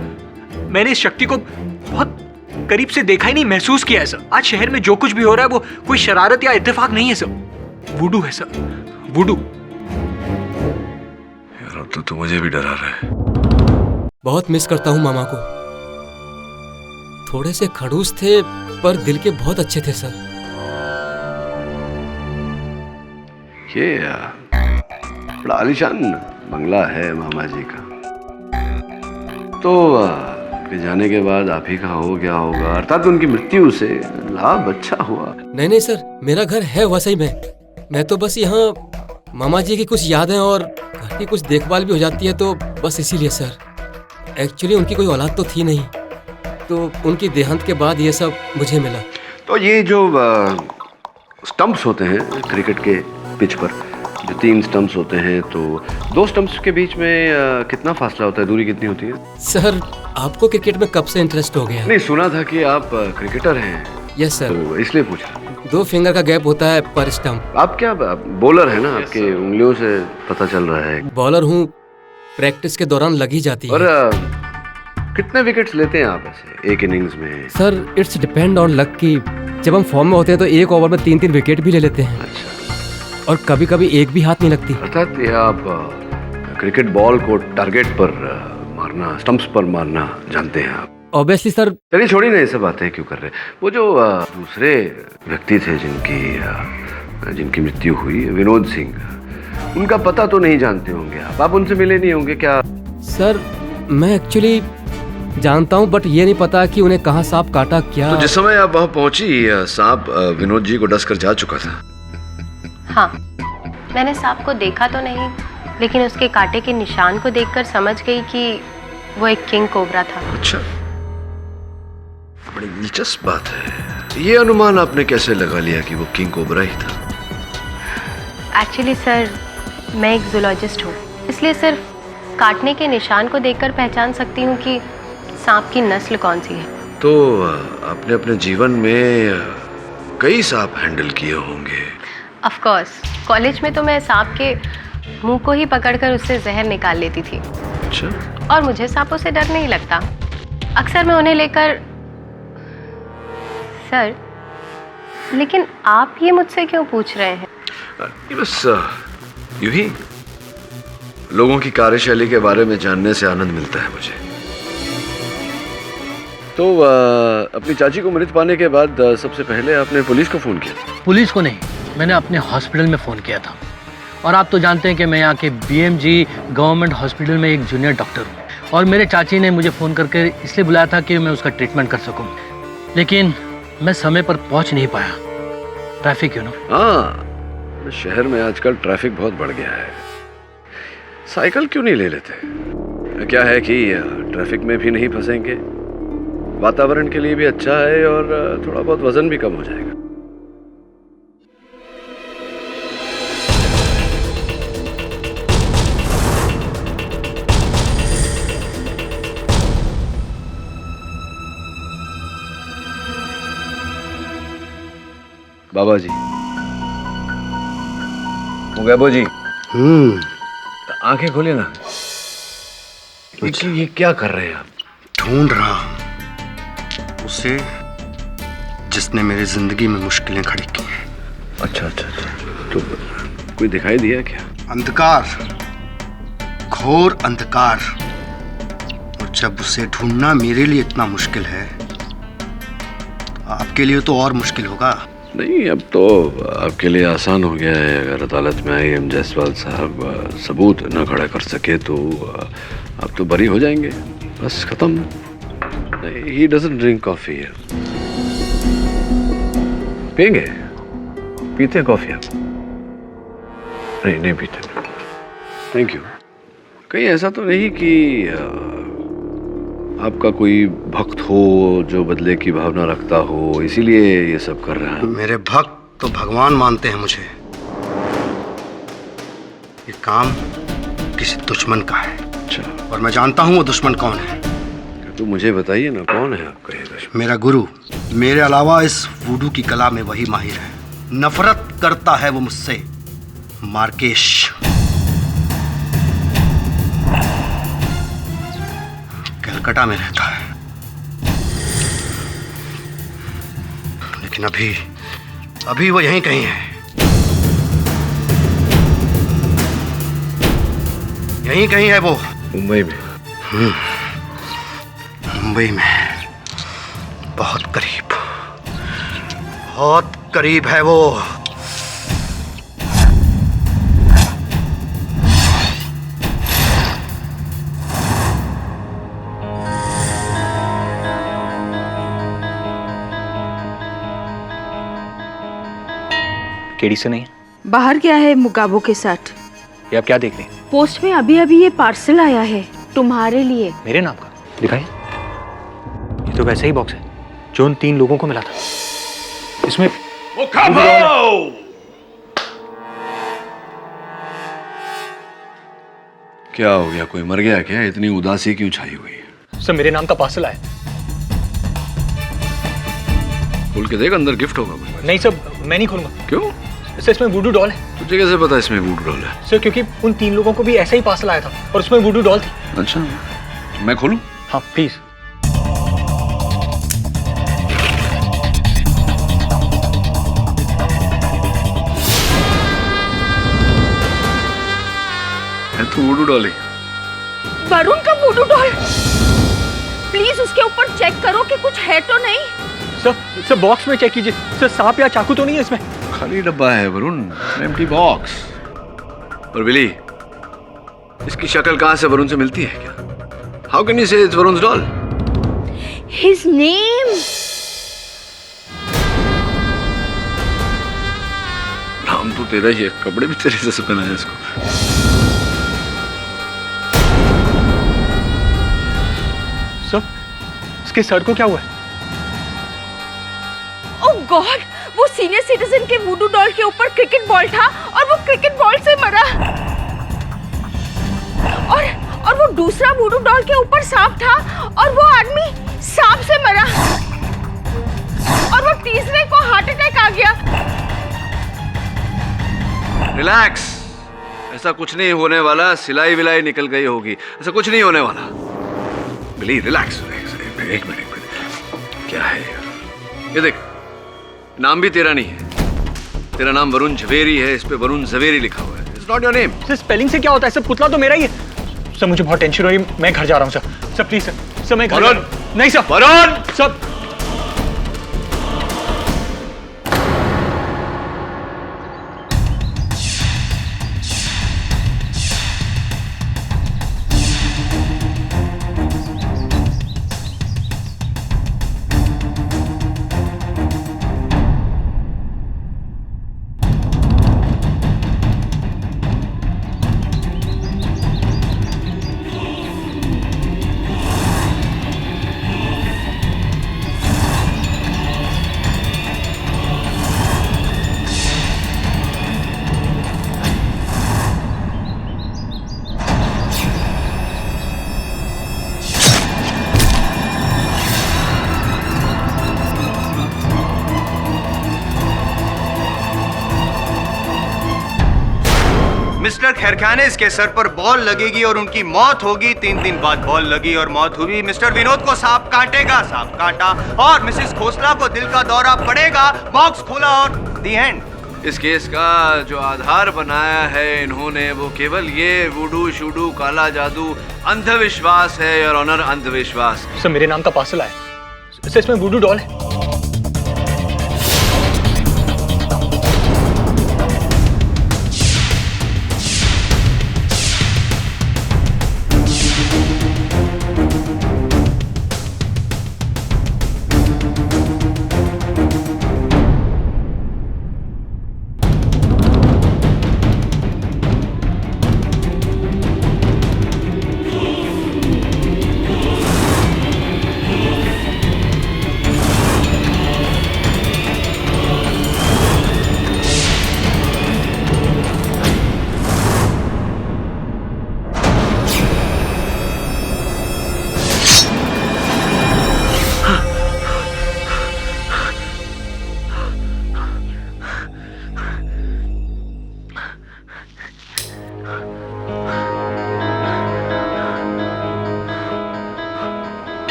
मैंने इस शक्ति को बहुत करीब से देखा ही नहीं, महसूस किया है सर। आज शहर में जो कुछ भी हो रहा है वो कोई शरारत या इत्तेफाक नहीं है सर, वुडू है सर, वुडू। यार अब तो मुझे भी डरा रहा है। बहुत मिस करता हूँ मामा को। थोड़े से खड़ूस थे पर दिल के बहुत अच्छे थे सर। ये बड़ा आलीशान बंगला है मामा जी का। तो के जाने के बाद आप ही का हो गया होगा, अर्थात उनकी मृत्यु से लाभ अच्छा हुआ। नहीं सर, मेरा घर है वसई में। मैं तो बस यहाँ मामा जी की कुछ यादें और घर की कुछ देखभाल भी हो जाती है, तो बस इसीलिए सर। एक्चुअली उनकी कोई औलाद तो थी नहीं, तो उनकी देहांत के बाद ये सब मुझे मिला। तो ये जो स्टंप्स होते हैं क्रिकेट के पिच पर, जो 3 स्टंप्स होते हैं, तो 2 स्टंप्स के बीच में कितना फासला होता है, दूरी कितनी होती है? सर आपको क्रिकेट में कब से इंटरेस्ट हो गया? नहीं, सुना था कि आप क्रिकेटर हैं। यस सर, तो इसलिए पूछा। 2 फिंगर का गैप होता है पर स्टंप। आप क्या बॉलर है ना? आपके उंगलियों से पता चल रहा है। बॉलर हूँ, प्रैक्टिस के दौरान लगी जाती है। और कितने विकेट्स लेते हैं आप ऐसे एक इनिंग्स में? Sir it's depend on luck की जब हम फॉर्म में होते हैं तो एक ओवर में 3-3 विकेट भी ले लेते हैं। अच्छा। और कभी कभी एक भी हाथ नहीं लगती। अर्थात ये आप क्रिकेट बॉल को टारगेट पर मारना, स्टंप्स पर मारना जानते हैं आप? Obviously sir. चलिए छोड़िए ना, ये सब बातें क्यों कर रहे। वो जो दूसरे व्यक्ति थे जिनकी मृत्यु हुई, विनोद सिंह, उनका पता तो नहीं जानते होंगे आप उनसे मिले नहीं होंगे क्या? सर मैं एक्चुअली जानता हूँ, बट ये नहीं पता कि उन्हें कहाँ सांप काटा क्या। तो जिस समय आप वहाँ पहुंची, सांप विनोद जी को डस कर जा चुका था। हाँ, मैंने सांप को देखा तो नहीं, लेकिन उसके कांटे के निशान को देखकर समझ गई कि वो एक किंग कोबरा था। अच्छा, बड़ी दिलचस्प बात है। ये अनुमान आपने कैसे लगा लिया कि वो किंग कोबरा ही था? एक्चुअली सर, मैं एक जूलॉजिस्ट हूँ, इसलिए सिर्फ काटने के निशान को देखकर पहचान सकती हूँ कि सांप की नस्ल कौन सी है। तो आपने अपने जीवन में कई सांप हैंडल किए होंगे। ऑफ कोर्स, कॉलेज में तो मैं सांप के मुंह को ही पकड़कर उससे जहर निकाल लेती थी। अच्छा। और मुझे सांपों से डर नहीं लगता। अक्सर मैं उन्हें लेकर। सर, लेकिन आप ये मुझसे क्यों पूछ रहे हैं? बस यूं ही लोगों की कार्यशैली के बारे में जानने से आनंद मिलता है मुझे। तो अपनी चाची को मृत पाने के बाद सबसे पहले आपने पुलिस को फोन किया? पुलिस को नहीं, मैंने अपने हॉस्पिटल में फ़ोन किया था। और आप तो जानते हैं कि मैं यहाँ के BMG गवर्नमेंट हॉस्पिटल में एक जूनियर डॉक्टर हूँ, और मेरे चाची ने मुझे फ़ोन करके इसलिए बुलाया था कि मैं उसका ट्रीटमेंट कर सकूँ, लेकिन मैं समय पर पहुँच नहीं पाया। Traffic you know. हाँ, शहर में आजकल ट्रैफिक बहुत बढ़ गया है। साइकिल क्यों नहीं ले लेते? क्या है कि ट्रैफिक में भी नहीं फंसेंगे, वातावरण के लिए भी अच्छा है, और थोड़ा बहुत वजन भी कम हो जाएगा। बाबा जी, मुगैबो जी, आंखें खोलिए ना। ये क्या कर रहे हैं आप? ढूंढ रहा उसे जिसने मेरी जिंदगी में मुश्किलें खड़ी की हैं। अच्छा अच्छा अच्छा, तो कोई दिखाई दिया क्या? अंधकार, घोर अंधकार। और जब उसे ढूंढना मेरे लिए इतना मुश्किल है, आपके लिए तो और मुश्किल होगा। नहीं, अब तो आपके लिए आसान हो गया है। अगर अदालत में IM जायसवाल साहब सबूत न खड़ा कर सके तो आप तो बरी हो जाएंगे, बस खत्म। He doesn't drink coffee here. पिएंगे? पीते हैं कॉफी आप? नहीं नहीं पीते। Thank you. कहीं ऐसा तो नहीं कि आपका कोई भक्त हो जो बदले की भावना रखता हो, इसीलिए ये सब कर रहा है? मेरे भक्त तो भगवान मानते हैं मुझे। ये काम किसी दुश्मन का है। अच्छा। और मैं जानता हूँ वो दुश्मन कौन है। तो मुझे बताइए ना, कौन है आपका ये दुश्मन? मेरा गुरु। मेरे अलावा इस वुडू की कला में वही माहिर है। नफरत करता है वो मुझसे, मार्केश। कलकत्ता में रहता है, लेकिन अभी वो यहीं कहीं है। यहीं कहीं है वो। मुंबई में? मुंबई में बहुत करीब है वो। केडी से नहीं? बाहर गया है मुगाबो के साथ। ये आप क्या देख रहे हैं? पोस्ट में अभी अभी ये पार्सल आया है तुम्हारे लिए। मेरे नाम का? दिखाइए। ये तो वैसा ही बॉक्स है जो उन 3 लोगों को मिला था। इसमें क्या हो गया? कोई मर गया क्या? इतनी उदासी क्यों छाई हुई है? सर, मेरे नाम का पार्सल आया। खोल के देख, अंदर गिफ्ट होगा कुछ। नहीं सर, मैं नहीं खोलूंगा। क्यों? सर, इसमें वुडू डॉल है। तुझे कैसे पता इसमें वुडू डॉल है? सर, क्योंकि उन 3 लोगों को भी ऐसा ही पार्सल आया था और उसमें वुडू डॉल थी। अच्छा, मैं खोलूं? हाँ प्लीज। है तो वुडू डॉल ही। वरुण का वुडू डॉल। प्लीज उसके ऊपर चेक करो कि कुछ है तो नहीं। सर बॉक्स में चेक कीजिए। सर, सांप या चाकू तो नहीं है इसमें? खाली डब्बा है वरुण, एम्प्टी बॉक्स। और बिली, इसकी शक्ल कहां से वरुण से मिलती है क्या? हाउ कैन यू से इट्स वरुण's doll? His name. नाम फोटो तेरा ही है, कपड़े भी तेरे जैसे पहनाए इसको। सर, इसके सर को क्या हुआ है? ओह गॉड, वो सीनियर सिटीजन के वुडू डॉल के ऊपर क्रिकेट बॉल था और वो क्रिकेट बॉल से मरा। और वो दूसरा वुडू डॉल के ऊपर सांप था और वो आदमी सांप से मरा। और वो तीसरे को हार्ट अटैक आ गया। रिलैक्स, ऐसा कुछ नहीं होने वाला, सिलाई विलाई निकल गई होगी, ऐसा कुछ नहीं होने वाला। बिली रिलैक्स, एक मिनट क्या है यार? ये देख, नाम भी तेरा नहीं है, तेरा नाम वरुण झवेरी है, इस पे वरुण झवेरी लिखा हुआ है। It's not your name. Sir spelling से क्या होता है? सर पुतला तो मेरा ही है। सर मुझे बहुत टेंशन हो रही है, मैं घर जा रहा हूँ सर। सर प्लीज सर मैं घर नहीं सर। वरुण सर मिस्टर खैरखाने, इसके सर पर बॉल लगेगी और उनकी मौत होगी। 3 दिन बाद बॉल लगी और मौत हुई। मिस्टर विनोद को सांप काटेगा, सांप काटा। और मिसेस खोसला को दिल का दौरा पड़ेगा, बॉक्स खोला और दी एंड। इस केस का जो आधार बनाया है इन्होंने, वो केवल ये वुडू शूडू काला जादू अंधविश्वास है, योर ऑनर, अंधविश्वास। सर मेरे नाम का पार्सल आया सर, इसमें वुडू डॉल है।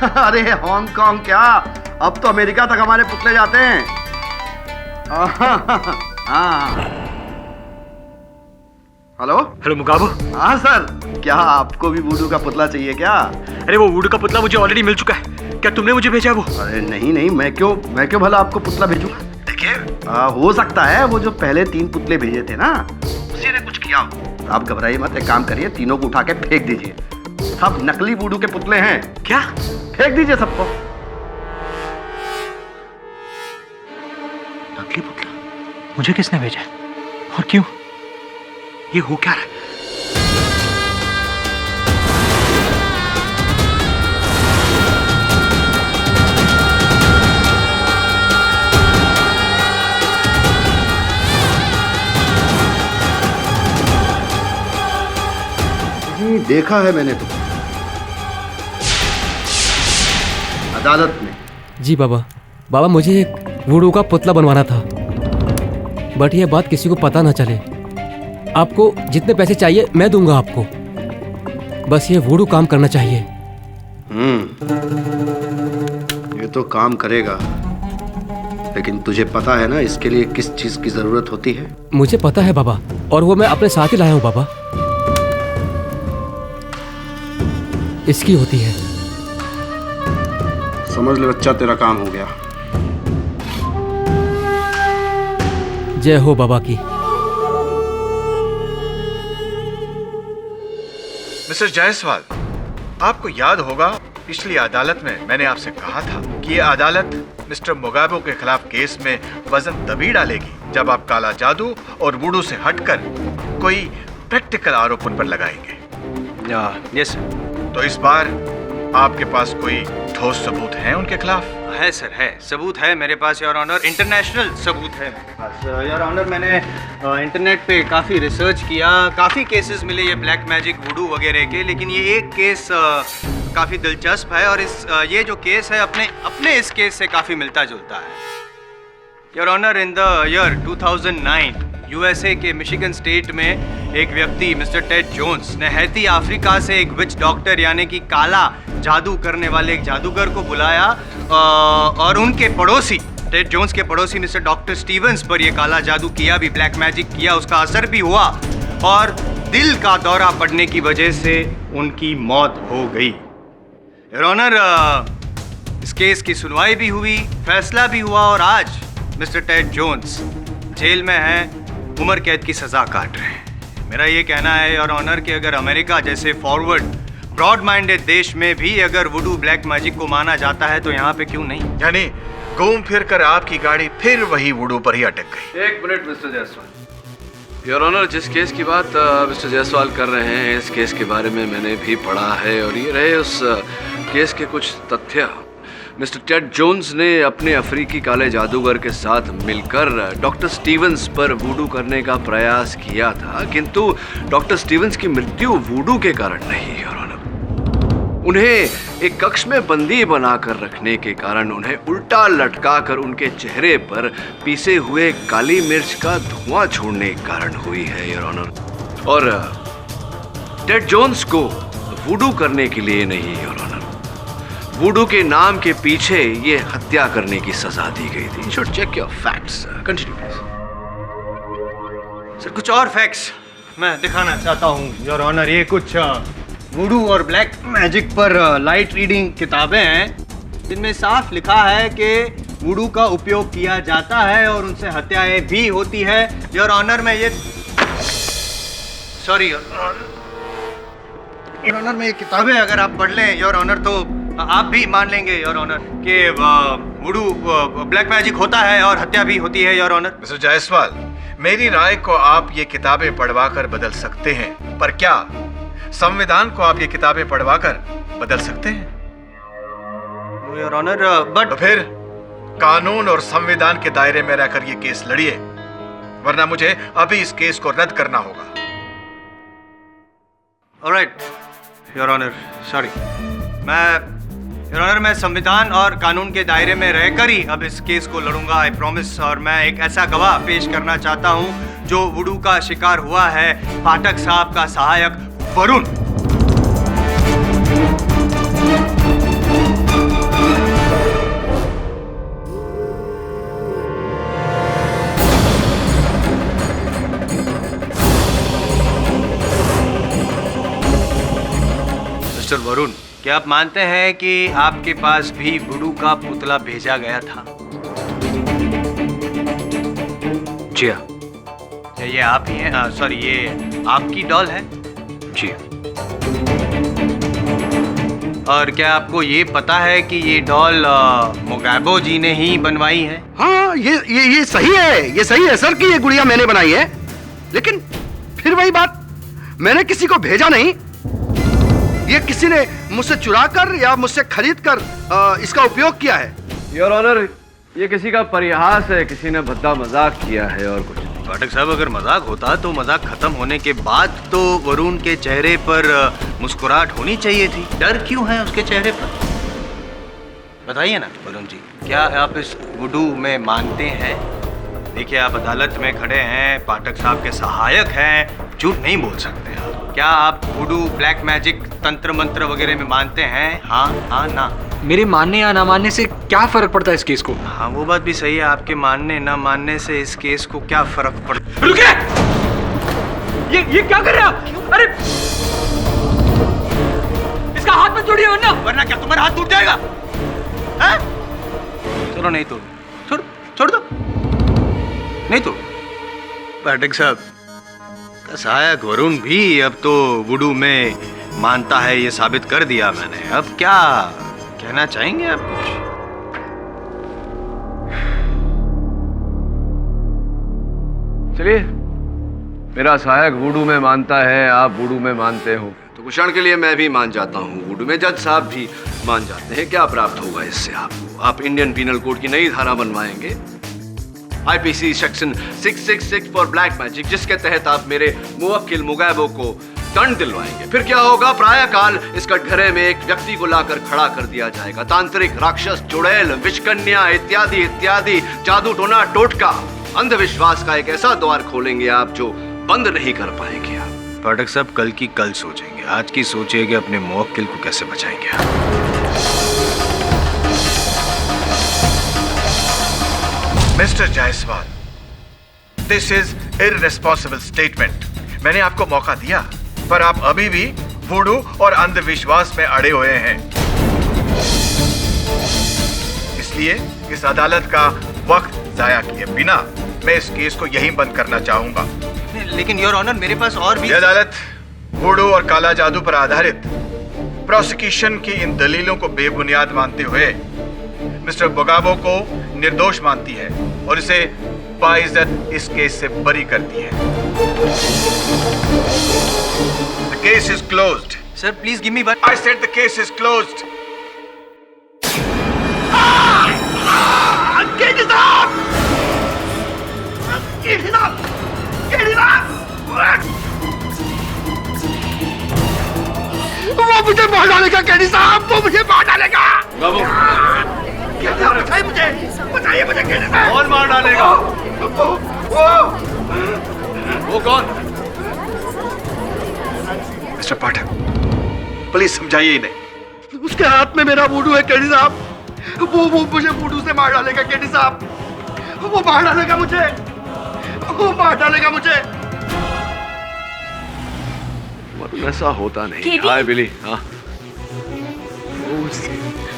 अरे हांगकांग क्या, अब तो अमेरिका तक हमारे पुतले जाते हैं। हाँ। Hello hello Mugabo. हाँ सर, क्या आपको भी वुडू का पुतला चाहिए क्या? अरे वो वुडू का पुतला मुझे ऑलरेडी मिल चुका है, क्या तुमने मुझे भेजा वो? अरे नहीं, मैं क्यों भला आपको पुतला भेजूंगा? देखिए हो सकता है वो जो पहले 3 पुतले भेजे थे ना, उसी ने कुछ किया। आप घबराइए मत, एक काम करिए, तीनों को उठा के फेंक दीजिए। सब नकली वुडू के पुतले हैं। क्या? फेंक दीजिए सबको। नकली पुतला? मुझे किसने भेजा और क्यों? ये हो क्या रहा है? देखा है मैंने तो अदालत में। जी बाबा मुझे एक वुडू का पुतला बनवाना था, बट ये बात किसी को पता ना चले। आपको जितने पैसे चाहिए मैं दूंगा आपको, बस ये वुडू काम करना चाहिए। ये तो काम करेगा, लेकिन तुझे पता है ना इसके लिए किस चीज की जरूरत होती है? मुझे पता है बाबा, और वो मैं अपने साथ ही लाया हूँ बाबा। इसकी होती है। समझ ले बच्चा, तेरा काम हो गया। जय हो बाबा की। मिस्टर जायसवाल, आपको याद होगा पिछली अदालत में मैंने आपसे कहा था कि ये अदालत मिस्टर मोगाबो के खिलाफ केस में वजन तभी डालेगी जब आप काला जादू और वुडू से हटकर कोई प्रैक्टिकल आरोप उन पर लगाएंगे। यस तो इस बार आपके पास कोई ठोस सबूत है उनके खिलाफ? है सर, है सबूत है मेरे पास योर ऑनर, इंटरनेशनल सबूत है मेरे पास योर ऑनर। मैंने इंटरनेट पे काफ़ी रिसर्च किया, काफ़ी केसेस मिले ये ब्लैक मैजिक वुडू वगैरह के, लेकिन ये एक केस काफ़ी दिलचस्प है और ये जो केस है अपने इस केस से काफ़ी मिलता जुलता है your honour. In the year 2009 USA के मिशिगन स्टेट में एक व्यक्ति मिस्टर टेड जोन्स ने हैती अफ्रीका से एक विच डॉक्टर यानी कि काला जादू करने वाले एक जादूगर को बुलाया और उनके पड़ोसी टेड जोन्स के पड़ोसी मिस्टर डॉक्टर स्टीवंस पर यह काला जादू किया भी, ब्लैक मैजिक किया, उसका असर भी हुआ और दिल का दौरा पड़ने की वजह से उनकी मौत हो गई योर ऑनर। इस केस की सुनवाई भी हुई, फैसला भी हुआ और आज मिस्टर टेड जोन्स जेल में हैं, उम्र कैद की सजा काट रहे हैं। मेरा ये कहना है योर ऑनर कि अगर अमेरिका जैसे फॉरवर्ड ब्रॉड माइंडेड देश में भी अगर वुडू ब्लैक मैजिक को माना जाता है तो यहाँ पे क्यों नहीं? यानी घूम फिर कर आपकी गाड़ी फिर वही वुडू पर ही अटक गई। एक minute mister Jaiswal. Your honour, जिस केस की बात मिस्टर जायसवाल कर रहे हैं, इस केस के बारे में मैंने भी पढ़ा है और ये रहे उस केस के कुछ तथ्य। मिस्टर टेड जोन्स ने अपने अफ्रीकी काले जादूगर के साथ मिलकर डॉक्टर स्टीवंस पर वुडू करने का प्रयास किया था, किंतु डॉक्टर स्टीवंस की मृत्यु वुडू के कारण नहीं योर ऑनर। उन्हें एक कक्ष में बंदी बनाकर रखने के कारण उन्हें उल्टा लटकाकर उनके चेहरे पर पीसे हुए काली मिर्च का धुआं छोड़ने के कारण हुई है योर ऑनर। और टेड जोन्स को वुडू करने के लिए नहीं योर ऑनर, वुडू के नाम के पीछे ये हत्या करने की सजा दी गई थी। Should check your facts. Continue please. Sir कुछ और फैक्ट्स मैं दिखाना चाहता हूँ योर ऑनर। ये कुछ वुडू और ब्लैक मैजिक पर लाइट रीडिंग किताबें हैं जिनमें साफ लिखा है कि वुडू का उपयोग किया जाता है और उनसे हत्याएं भी होती है योर ऑनर। मैं ये सॉरी योर ऑनर, में ये किताबें अगर आप पढ़ लें योर ऑनर तो आप भी मान लेंगे योर ऑनर कि वुडू ब्लैक मैजिक होता है और हत्या भी होती है योर ऑनर। मिस्टर जायसवाल, मेरी राय को आप ये किताबें पढ़वाकर बदल सकते हैं, पर क्या संविधान को आप ये किताबें पढ़वाकर बदल सकते हैं? योर ऑनर बट तो फिर कानून और संविधान के दायरे में रहकर ये केस लड़िए, वरना मुझे अभी इस केस को रद्द करना होगा। Alright your honour, sorry. मैं संविधान और कानून के दायरे में रहकर ही अब इस केस को लड़ूंगा, आई प्रॉमिस। और मैं एक ऐसा गवाह पेश करना चाहता हूं जो वुडू का शिकार हुआ है, पाठक साहब का सहायक वरुण। मिस्टर वरुण, क्या आप मानते हैं कि आपके पास भी वुडू का पुतला भेजा गया था? जी हाँ। ये आप ही हैं? सॉरी, ये आपकी डॉल है? जी। और क्या आपको ये पता है कि ये डॉल मोगाबो जी ने ही बनवाई है? हाँ, ये सही है, ये सही है सर कि ये गुड़िया मैंने बनाई है, लेकिन फिर वही बात, मैंने किसी को भेजा नहीं। ये किसी ने मुझसे चुरा कर या मुझसे खरीद कर इसका उपयोग किया है। योर ऑनर, ये किसी का परिहास है, किसी ने भद्दा मजाक किया है और कुछ। पाठक साहब, अगर मजाक होता तो मजाक खत्म होने के बाद तो वरुण के चेहरे पर मुस्कुराहट होनी चाहिए थी। डर क्यों है उसके चेहरे पर? बताइए ना वरुण जी, क्या आप इस वुडू में मानते हैं? देखिए, आप अदालत में खड़े हैं, पाठक साहब के सहायक हैं, झूठ नहीं बोल सकते आप। क्या आप वुडू ब्लैक मैजिक तंत्र मंत्र वगैरह में मानते हैं? हाँ हाँ ना? मेरे मानने या ना मानने से क्या फर्क पड़ता है इस केस को? हाँ, वो बात भी सही है, आपके मानने ना मानने से इस केस को क्या फर्क पड़ता? रुकिए! ये क्या कर रहे हैं आप? अरे इसका हाथ मत जोड़िए वरना क्या तुम्हारा हाथ टूट जाएगा? हैं? चलो नहीं तोड़, छोड़ दो, नहीं तोड़। पाठक साहब, सहायक वरुण भी अब तो वुडू में मानता है ये साबित कर दिया मैंने। अब क्या कहना चाहेंगे आप कुछ? चलिए, मेरा सहायक वुडू में मानता है, आप वुडू में मानते हो, तो कुछ क्षण के लिए मैं भी मान जाता हूँ वुडू में। जज साहब भी मान जाते हैं। क्या प्राप्त होगा इससे आपको? आप इंडियन पीनल कोड की नई धारा बनवाएंगे, IPC section 666 for black magic, जिसके तहत आप मेरे मुवक्किल मुगैबो को दंड दिलवाएंगे। फिर क्या होगा? प्राय काल इस कटघरे में एक व्यक्ति को लाकर खड़ा कर दिया जाएगा। तांत्रिक, राक्षस, चुड़ैल, विषकन्या इत्यादि इत्यादि जादू टोना टोटका अंधविश्वास का एक ऐसा द्वार खोलेंगे आप जो बंद नहीं कर पाएंगे आप। पाठक साहब, कल की कल सोचेंगे, आज की सोचिए कि अपने मुवक्किल को कैसे बचाएंगे आप। Mister Jaiswal, this is irresponsible statement. मैंने आपको मौका दिया, पर आप अभी भी वुडू और अंधविश्वास में अड़े हुए हैं। इसलिए इस अदालत का वक्त जाया किए बिना मैं इस केस को यहीं बंद करना चाहूंगा। लेकिन योर ऑनर, मेरे पास और भी। यह अदालत वुडू और काला जादू पर आधारित प्रोसिक्यूशन की इन दलीलों को बेबुनियाद मानते हुए मिस्टर बोगाबो को निर्दोष मानती है और इसे बाइज्जत इस केस से बरी करती है। The case is closed. Sir, please give me one. I said the case is closed. वो मुझे मार डालेगा केडी साहब, वो मुझे मार डालेगा। बताइए मुझे, बताइए मुझे केडी साहब। कौन मार डालेगा? वो कौन? मिस्टर पाठक, प्लीज समझाइए नहीं। उसके हाथ में मेरा वुडू है केडी साहब। वो मुझे वुडू से मार डालेगा केडी साहब। वो मार डालेगा मुझे, वो मार डालेगा मुझे। ऐसा होता नहीं। हाय बिली। हाँ,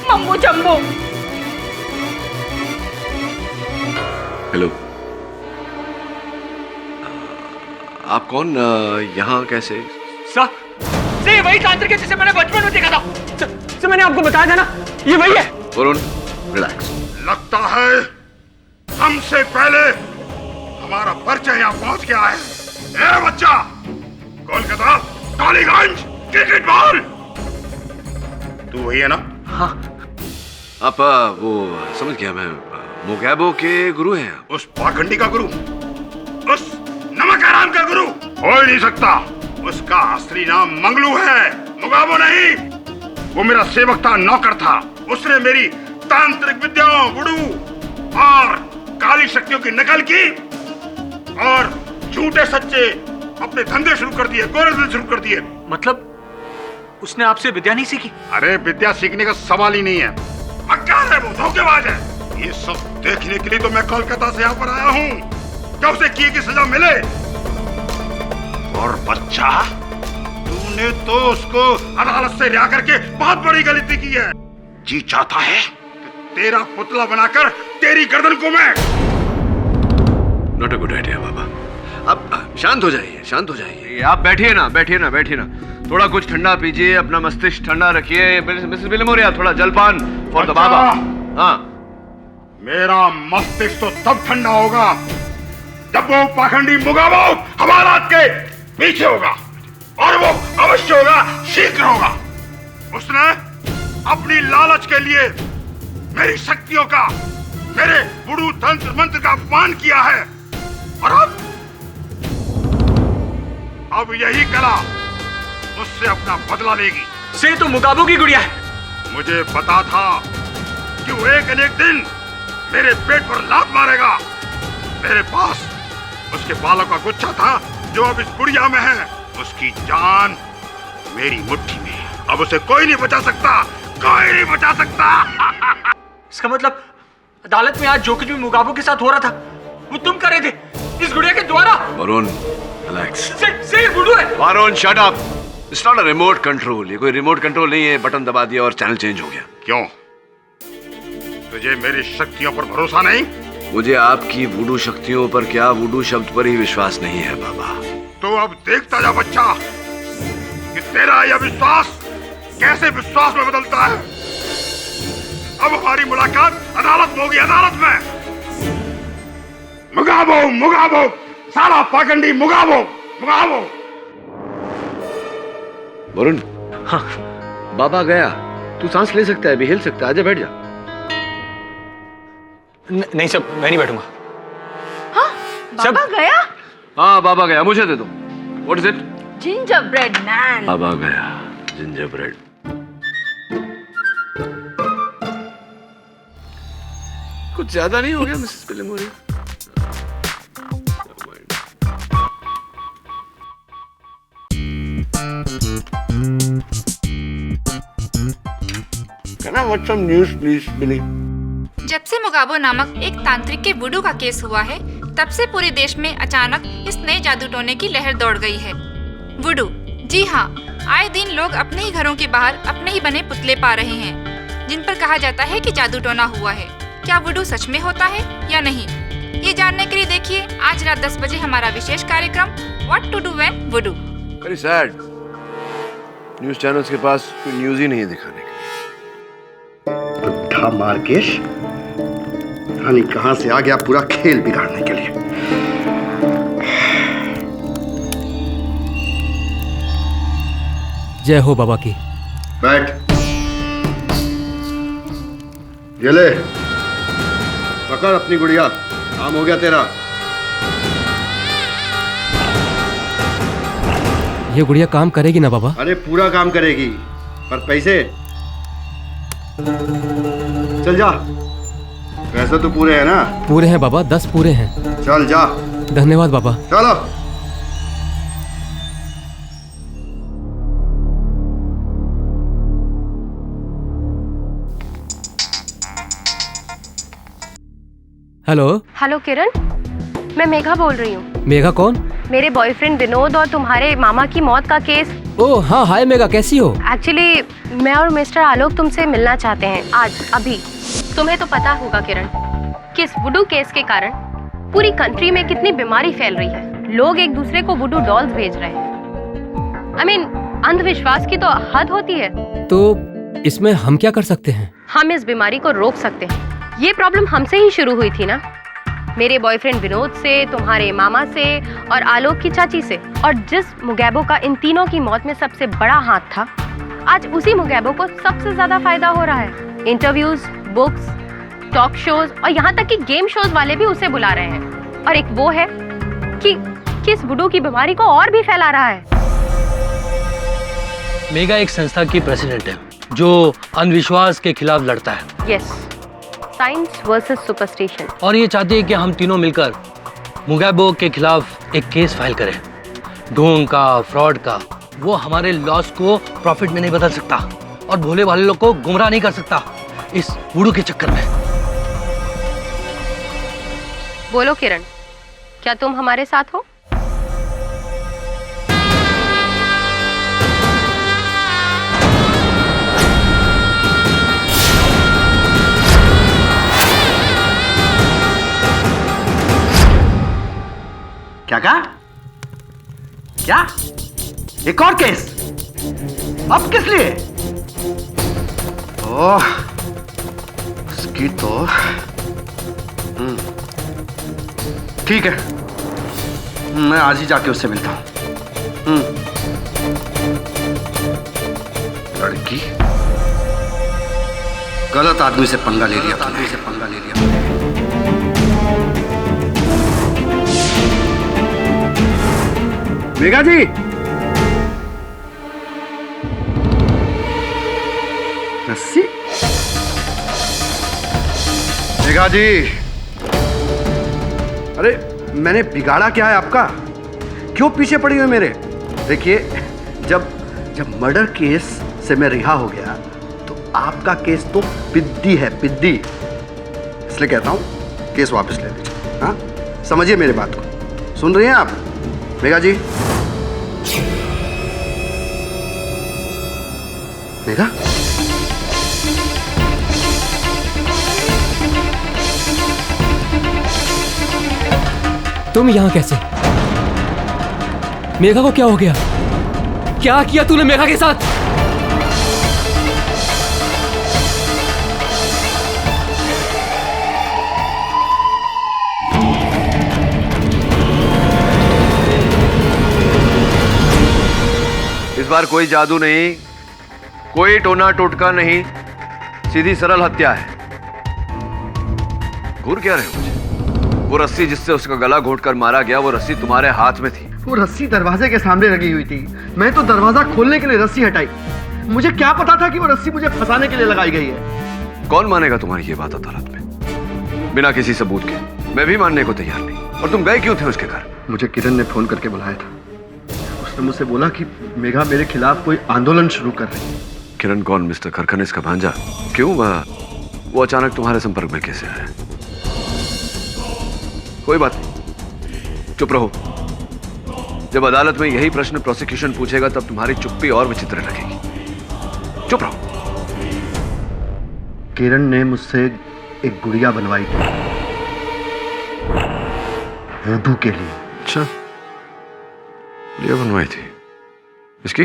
मम्मू जम्बो। हेलो, आप कौन? यहाँ कैसे? सर, ये वही तांत्रिक है जिसे मैंने बचपन में देखा था। सर, मैंने आपको बताया था ना, ये वही है। वरुण, रिलैक्स। लगता है हमसे पहले हमारा परिचय यहाँ पहुंच गया है। ए बच्चा, कोलकाता, कालीगंज, क्रिकेट बॉल, तू वही है ना? हाँ। आप वो समझ गया, मैं मुगैबो के गुरु हैं। उस पाखंडी का गुरु, उस नमक हराम का गुरु हो ही नहीं सकता। उसका असली नाम मंगलू है, मुगाबो नहीं। वो मेरा सेवक था, नौकर था। उसने मेरी तांत्रिक विद्याओं, वुडू और काली शक्तियों की नकल की और झूठे सच्चे अपने धंधे शुरू कर दिए, गोरे धंधे शुरू कर दिए। मतलब उसने आपसे विद्या नहीं सीखी? अरे विद्या सीखने का सवाल ही नहीं है। मक्कार है वो, धोखेबाज है। ये सब देखने के लिए तो मैं कोलकाता से यहाँ पर आया हूँ, क्या उसे किए की सजा मिले। और बच्चा, तूने तो उसको अदालत से रिहा करके बहुत बड़ी गलती की है। जी चाहता है कि तेरा पुतला बनाकर तेरी गर्दन को मैं। नॉट अ गुड आइडिया बाबा। अब शांत हो जाइए, शांत हो जाइए। आप बैठिए ना, बैठिए ना, बैठिए ना। थोड़ा कुछ ठंडा पीजिए, अपना मस्तिष्क ठंडा रखिए। मिसेस विलिमोरिया, थोड़ा जलपान फॉर द बाबा। हाँ, मेरा मस्तिष्क तो तब ठंडा होगा जब वो पाखंडी मुगाबो हवालात के पीछे होगा, और वो अवश्य होगा, शीघ्र होगा। उसने अपनी लालच के लिए मेरी शक्तियों का, मेरे वुडू तंत्र मंत्र का अपमान किया है, और अब यही कला उससे अपना बदला लेगी। से तो मुगाबो की गुड़िया है। मुझे पता था कि वो एक न एक दिन मेरे पेट पर लात मारेगा। मेरे पास उसके बालों का गुच्छा था जो अब इस गुड़िया में है। उसकी जान मेरी मुट्ठी में है। अब उसे कोई नहीं बचा सकता, कोई नहीं बचा सकता। इसका मतलब अदालत में आज जो कुछ भी मुगाबो के साथ हो रहा था वो तुम कर रहे थे इस गुड़िया के द्वारा। वरुण, रिलैक्स। से वुडू है। Varun, shut up. It's not a remote control. ये कोई रिमोट कंट्रोल नहीं है, बटन दबा दिया और चैनल चेंज हो गया। क्यों? तुझे मेरी शक्तियों पर भरोसा नहीं? मुझे आपकी वुडू शक्तियों पर क्या, वुडू शब्द पर ही विश्वास नहीं है बाबा। तो अब देखता जा बच्चा कि तेरा यह विश्वास कैसे विश्वास में बदलता है। अब हमारी मुलाकात अदालत में होगी, अदालत में। मुगाबो मुगाबो, साला पाखंडी, मुगाबो मुगाबो। वरुण, हाँ बाबा गया, तू सांस ले सकता है, अभी हिल सकता है, आजा बैठ जा। नहीं सब, मैं नहीं बैठूंगा। हाँ, बाबा गया? हाँ बाबा गया, मुझे दे दो। What is it? Gingerbread man. बाबा गया, जिंजरब्रेड। कुछ ज्यादा नहीं हो गया मिसेस पिलमोरी? Can I watch some news, please, Billy? जब से मुगाबो नामक एक तांत्रिक के वुडू का केस हुआ है, तब से पूरे देश में अचानक इस नए जादू टोने की लहर दौड़ गई है। वुडू, जी हाँ, आए दिन लोग अपने ही घरों के बाहर अपने ही बने पुतले पा रहे हैं, जिन पर कहा जाता है कि जादू टोना हुआ है। क्या वुडू सच में होता है या नहीं, ये जानने के लिए देखिए आज रात 10 बजे हमारा विशेष कार्यक्रम what to do when voodoo. Very sad, news channels के पास कोई न्यूज ही नहीं है दिखाने के लिए। बुढ़ा मार्केश, रानी कहां से आ गया पूरा खेल बिगाड़ने के लिए। जय हो बाबा की। बैठ। ये ले, पकड़ अपनी गुड़िया, काम हो गया तेरा। ये गुड़िया काम करेगी ना बाबा? अरे पूरा काम करेगी, पर पैसे? चल जा, पैसे तो पूरे हैं ना? पूरे हैं बाबा, 10 पूरे हैं। चल जा। धन्यवाद बाबा। चलो। हेलो। हेलो किरण, मैं मेघा बोल रही हूँ। मेघा कौन? मेरे बॉयफ्रेंड विनोद और तुम्हारे मामा की मौत का केस। ओह हाँ, हाय मेघा, कैसी हो? एक्चुअली मैं और मिस्टर आलोक तुमसे मिलना चाहते हैं आज, अभी। तुम्हें तो पता होगा किरण, कि इस वुडू केस के कारण पूरी कंट्री में कितनी बीमारी फैल रही है। लोग एक दूसरे को वुडू डॉल्स भेज रहे हैं। I mean, अंधविश्वास की तो हद होती है। तो इसमें हम क्या कर सकते हैं? हम इस बीमारी को रोक सकते हैं। ये प्रॉब्लम हमसे ही शुरू हुई थी ना, मेरे बॉयफ्रेंड विनोद से, तुम्हारे मामा से और आलोक की चाची से। और जिस मुगैबो का इन तीनों की मौत में सबसे बड़ा हाथ था, आज उसी मुगैबो को सबसे ज्यादा फायदा हो रहा है। इंटरव्यूज, बुक्स, टॉक शोज और यहाँ तक कि गेम शोज वाले भी उसे बुला रहे हैं। और एक वो है कि इस वुडू की बीमारी को और भी फैला रहा है। मेगा एक संस्था की प्रेसिडेंट है जो अंधविश्वास के खिलाफ लड़ता है। Yes, science versus superstition. और ये चाहते हैं कि हम तीनों मिलकर मुगैबो के खिलाफ एक केस फाइल करें। ढोंग का, फ्रॉड का। वो हमारे लॉस को प्रॉफिट में नहीं बदल सकता और भोले वाले लोग को गुमराह नहीं कर सकता इस वुडू के चक्कर में। बोलो किरण, क्या तुम हमारे साथ हो? क्या कहा? क्या? एक और केस? अब किस लिए? ओह, उसकी तो ठीक है, मैं आज ही जाके उससे मिलता हूं। लड़की गलत आदमी से पंगा ले लिया, मेघा जी। रस्सी? मेघा जी, अरे मैंने बिगाड़ा क्या है आपका? क्यों पीछे पड़ी हुई मेरे? देखिए, जब मर्डर केस से मैं रिहा हो गया तो आपका केस तो पिद्दी है, पिद्दी। इसलिए कहता हूं केस वापस ले लीजिए। हाँ, समझिए मेरी बात को। सुन रही हैं आप मेघा जी? मेघा, तुम यहाँ कैसे? मेघा को क्या हो गया? क्या किया तूने मेघा के साथ? इस बार कोई जादू नहीं, कोई टोना टोटका नहीं, सीधी सरल हत्या है। घूर क्या रहे हो मुझे? वो रस्सी जिससे उसका गला घोंटकर मारा गया, वो रस्सी तुम्हारे हाथ में थी। वो रस्सी दरवाजे के सामने लगी हुई थी। मैं तो दरवाजा खोलने के लिए रस्सी हटाई। मुझे क्या पता था कि वो रस्सी मुझे फंसाने के लिए लगाई गई है। कौन मानेगा तुम्हारी ये बात अदालत में बिना किसी सबूत के? मैं भी मानने को तैयार नहीं। और तुम गए क्यों थे उसके घर? मुझे किरण ने फोन करके बुलाया था। उसने मुझसे बोला कि मेघा मेरे खिलाफ कोई आंदोलन शुरू कर रही है। किरण कौन? मिस्टर खरखनेस का भांजा? क्यों वो अचानक तुम्हारे संपर्क में कैसे आया? कोई बात नहीं, चुप रहो। जब अदालत में यही प्रश्न प्रोसिक्यूशन पूछेगा तब तुम्हारी चुप्पी और विचित्र लगेगी। चुप रहो। किरण ने मुझसे एक गुड़िया बनवाई थी वुडू के लिए। अच्छा, गुड़िया बनवाई थी इसकी?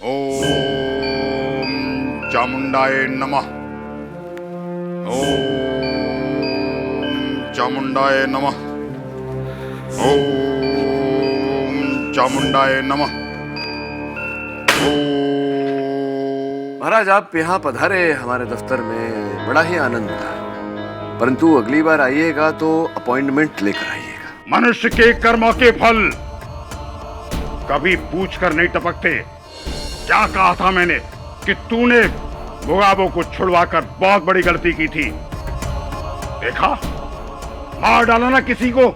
ओम चामुंडाय नमः। ओम चामुंडाय नमः। ओम चामुंडाय नमः। महाराज, आप यहाँ पधारे हमारे दफ्तर में, बड़ा ही आनंद था। परंतु अगली बार आइएगा तो अपॉइंटमेंट लेकर आइएगा। मनुष्य के कर्मों के फल कभी पूछ कर नहीं टपकते। क्या कहा था मैंने कि तूने मुगाबो को छुड़वाकर बहुत बड़ी गलती की थी। देखा, मार डाला ना किसी को।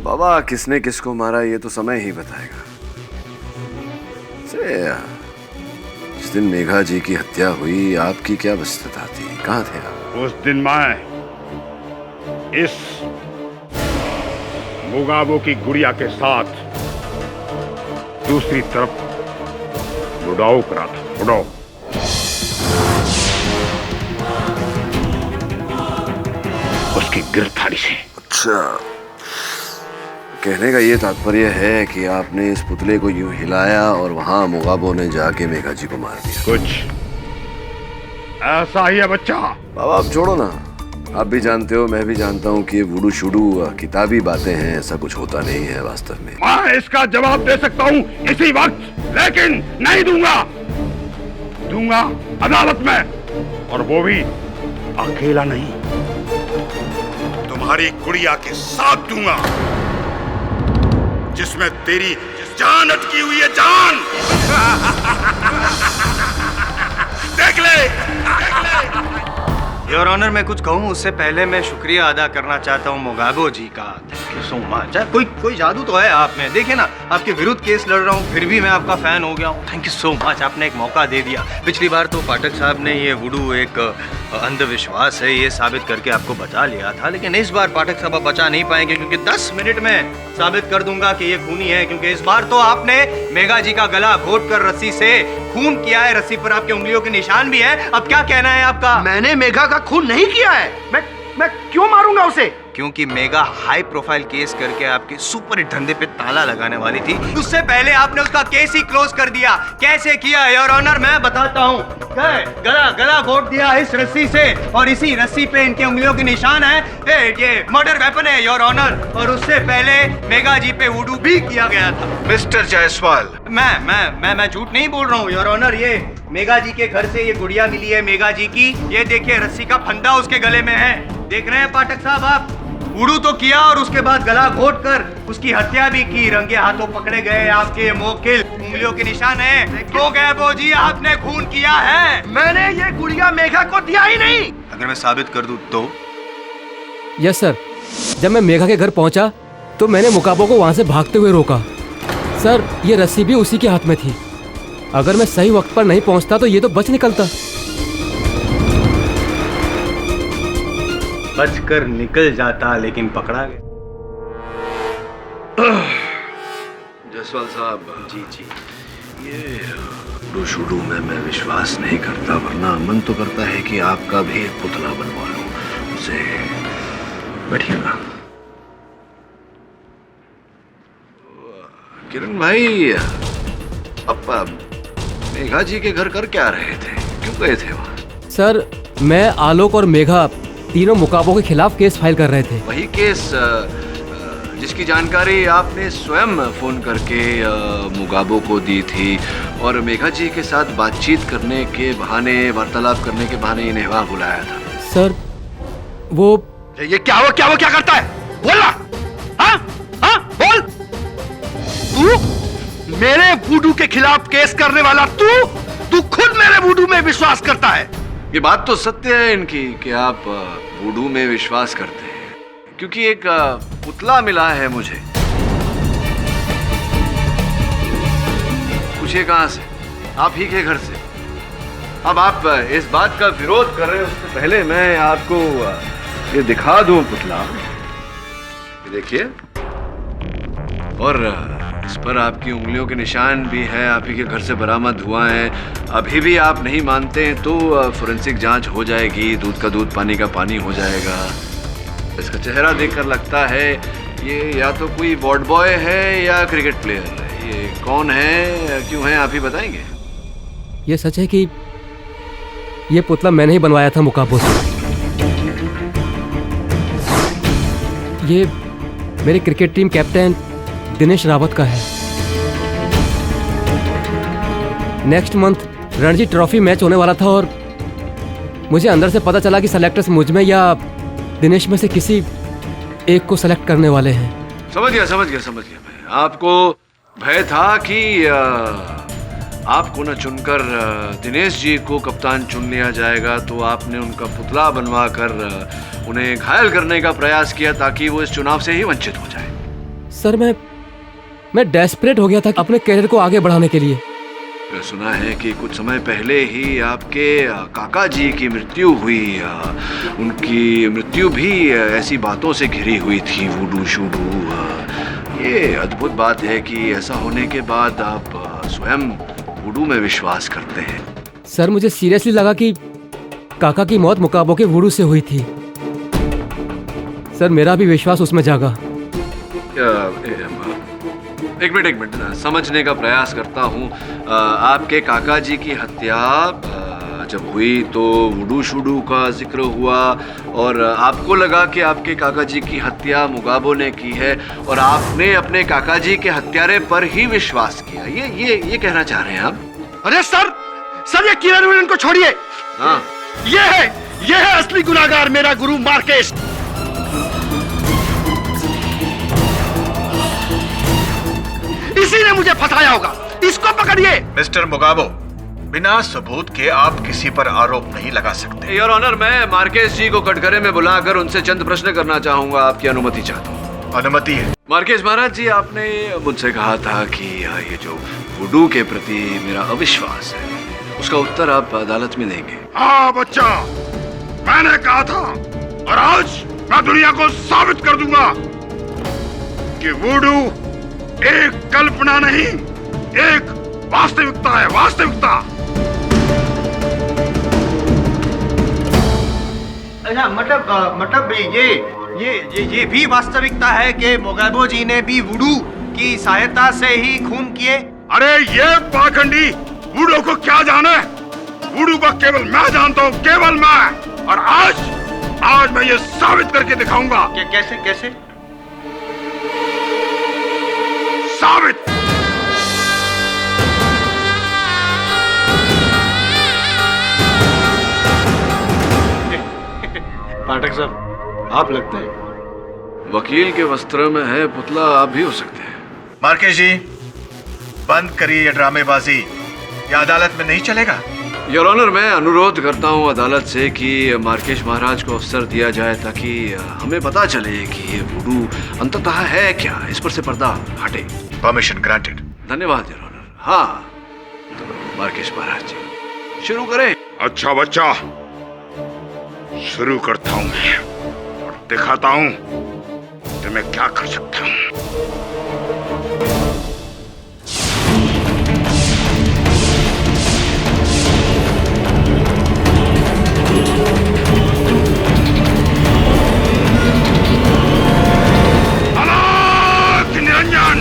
बाबा, किसने किसको मारा ये तो समय ही बताएगा। जिस दिन मेघा जी की हत्या हुई, आपकी क्या व्यस्तता थी? कहाँ थे आप? उस दिन मैं इस मुगाबो की गुड़िया के साथ दूसरी तरफ उड़ाऊ करा था। उड़ाऊ उसकी गिरफ्तारी से। अच्छा, कहने का ये तात्पर्य है कि आपने इस पुतले को यूं हिलाया और वहां मुगाबो ने जाके मेघा जी को मार दिया। कुछ ऐसा ही है बच्चा। बाबा, आप छोड़ो ना। आप भी जानते हो, मैं भी जानता हूँ कि ये वुडू शुडू किताबी बातें हैं। ऐसा कुछ होता नहीं है वास्तव में। मैं इसका जवाब दे सकता हूँ इसी वक्त, लेकिन नहीं दूंगा अदालत में, और वो भी अकेला नहीं, तुम्हारी गुड़िया के साथ दूंगा, जिसमें तेरी जान अटकी हुई है। जान देख ले। योर ऑनर, मैं कुछ कहूँ उससे पहले मैं शुक्रिया अदा करना चाहता हूँ मुगाबो जी का। Thank you so much. कोई जादू तो है आप में। देखिए ना, आपके विरुद्ध केस लड़ रहा हूँ, फिर भी मैं आपका फैन हो गया हूँ। थैंक यू सो मच, आपने एक मौका दे दिया। पिछली बार तो पाठक साहब ने ये वुडू एक अंधविश्वास है ये साबित करके आपको बचा लिया था, लेकिन इस बार पाठक साहब आप बचा नहीं पाएंगे, क्योंकि 10 मिनट में साबित कर दूंगा कि ये खूनी है। क्योंकि इस बार तो आपने मेघा जी का गला घोट कर रस्सी से खून किया है। रस्सी पर आपके उंगलियों के निशान भी है। अब क्या कहना है आपका? मैंने मेघा का खून नहीं किया है। मैं क्यों मारूंगा उसे? क्योंकि मेघा हाई प्रोफाइल केस करके आपके सुपर हिट धंधे पे ताला लगाने वाली थी। उससे पहले आपने उसका केस ही क्लोज कर दिया। कैसे किया योर ऑनर, मैं बताता हूँ। गला घोट दिया इस रस्सी से, और इसी रस्सी पे इनके उंगलियों के निशान है। ये मर्डर वेपन है योर ऑनर। और उससे पहले मेघा जी पे वुडू भी किया गया था। मिस्टर जायसवाल, मैं झूठ नहीं बोल रहा हूँ योर ऑनर। ये मेघा जी के घर से ये गुड़िया मिली है मेघा जी की। ये देखिए, रस्सी का फंदा उसके गले में है। देख रहे हैं पाठक साहब आप? वुडू तो किया और उसके बाद गला घोट कर उसकी हत्या भी की। रंगे हाथों पकड़े गए आपके मोकिल, उंगलियों के निशान है। तो गैबो जी, आपने खून किया है। मैंने ये गुड़िया मेघा को दिया ही नहीं। अगर मैं साबित कर दूं तो? Yes sir. जब मैं मेघा के घर पहुंचा तो मैंने मुकाबो को वहां से भागते हुए रोका। सर, ये रस्सी भी उसी के हाथ में थी। अगर मैं सही वक्त पर नहीं पहुंचता तो ये तो बच निकलता। बचकर निकल जाता, लेकिन पकड़ा गया। जायसवाल साहब। जी। ये शुरू में मैं विश्वास नहीं करता, वरना मन तो करता है कि आपका भी एक पुतला बनवा लूं। उसे बैठिएगा। किरण भाई, अब मेघा जी के घर कर क्या रहे थे, क्यों गए थे वहाँ? सर, मैं, आलोक और मेघा तीनों मुकाबों के खिलाफ केस फाइल कर रहे थे। वही केस जिसकी जानकारी आपने स्वयं फोन करके मुगाबो को दी थी और मेघा जी के साथ बातचीत करने के बहाने, वार्तालाप करने के बहाने इन्हें वहाँ बुलाया था। सर, वो ये क्या हुआ, क्या करता है? बोल ना, हाँ बोल। तू मेरे वुडू के खिलाफ केस करने वाला, तू खुद मेरे वुडू में विश्वास करता है। ये बात तो सत्य है इनकी कि आप वुडू में विश्वास करते हैं, क्योंकि एक पुतला मिला है मुझे। पूछिए कहां से? आप ही के घर से। अब आप इस बात का विरोध कर रहे हैं, उससे पहले मैं आपको ये दिखा दूं पुतला। ये देखिए, और इस पर आपकी उंगलियों के निशान भी है, आप ही के घर से बरामद हुआ है। अभी भी आप नहीं मानते हैं तो फोरेंसिक जांच हो जाएगी, दूध का दूध पानी का पानी हो जाएगा। इसका चेहरा देखकर लगता है ये या तो कोई वार्ड बॉय है या क्रिकेट प्लेयर है। ये कौन है, क्यों है, आप ही बताएंगे? ये सच है कि ये पुतला मैंने ही बनवाया था मुकाबो से। ये मेरी cricket team captain Dinesh Rawat का है। Next month Ranji trophy match होने वाला था और मुझे अंदर से पता चला कि सेलेक्टर्स मुझ में या दिनेश में से किसी एक को सेलेक्ट करने वाले हैं। समझ गया मैं। आपको भय था कि आपको न चुनकर दिनेश जी को कप्तान चुन लिया जाएगा, तो आपने उनका पुतला बनवा कर उन्हें घायल करने का प्रयास किया ताकि वो इस चुनाव से ही वंचित हो जाए। सर, मैं डेस्परेट हो गया था अपने कैरियर को आगे बढ़ाने के लिए। सुना है कि कुछ समय पहले ही आपके काका जी की मृत्यु हुई। उनकी मृत्यु भी ऐसी बातों से घिरी हुई थी, वुडू शूडू। ये अद्भुत बात है कि ऐसा होने के बाद आप स्वयं वुडू में विश्वास करते हैं। सर, मुझे सीरियसली लगा कि काका की मौत मुकाबो के वुडू से हुई थी। सर, मेरा भी विश्वास उसमें जागा। एक मिनट समझने का प्रयास करता हूँ। आपके काका जी की हत्या जब हुई तो वुडू शूडू का जिक्र हुआ और आपको लगा कि आपके काका जी की हत्या मुगाबो ने की है और आपने अपने काका जी के हत्यारे पर ही विश्वास किया। ये कहना चाह रहे हैं आप? अरे सर, ये किरण विलन को छोड़िए। हाँ, ये है असली गुनाहगार, मेरा गुरु मार्केश। इसी ने मुझे फंसाया होगा, इसको पकड़िए। मिस्टर मुगाबो, बिना सबूत के आप किसी पर आरोप नहीं लगा सकते। योर ऑनर, मैं मार्केश जी को कटघरे में बुलाकर उनसे चंद प्रश्न करना चाहूंगा, आपकी अनुमति चाहता हूँ। अनुमति है। मार्केश महाराज जी, आपने मुझसे कहा था कि ये जो वुडू के प्रति मेरा अविश्वास है, उसका उत्तर आप अदालत में देंगे। हाँ बच्चा, मैंने कहा था और आज मैं दुनिया को साबित कर दूंगा कि वुडू एक कल्पना नहीं, एक वास्तविकता है, वास्तविकता। अच्छा, मतलब ये भी वास्तविकता है कि मुगाबो जी ने भी वुडू की सहायता से ही खून किए? अरे ये पाखंडी वुडू को क्या जाने? वुडू को केवल मैं जानता हूँ, केवल मैं। और आज मैं ये साबित करके दिखाऊंगा। कैसे? साबित। पाठक साहब, आप लगते हैं वकील के वस्त्र में है पुतला, आप भी हो सकते हैं। मार्केश जी, बंद करिए ये ड्रामेबाजी, ये अदालत में नहीं चलेगा। योर ऑनर, मैं अनुरोध करता हूँ अदालत से कि मार्केश महाराज को अवसर दिया जाए ताकि हमें पता चले कि ये वुडू अंततः है क्या। इस पर से पर्दा हटे। Permission granted. धन्यवाद योर ऑनर। हाँ, तो मार्केश महाराज जी शुरू करें। अच्छा बच्चा, शुरू करता हूं मैं और दिखाता हूं कि मैं क्या कर सकता हूं। निरंजन,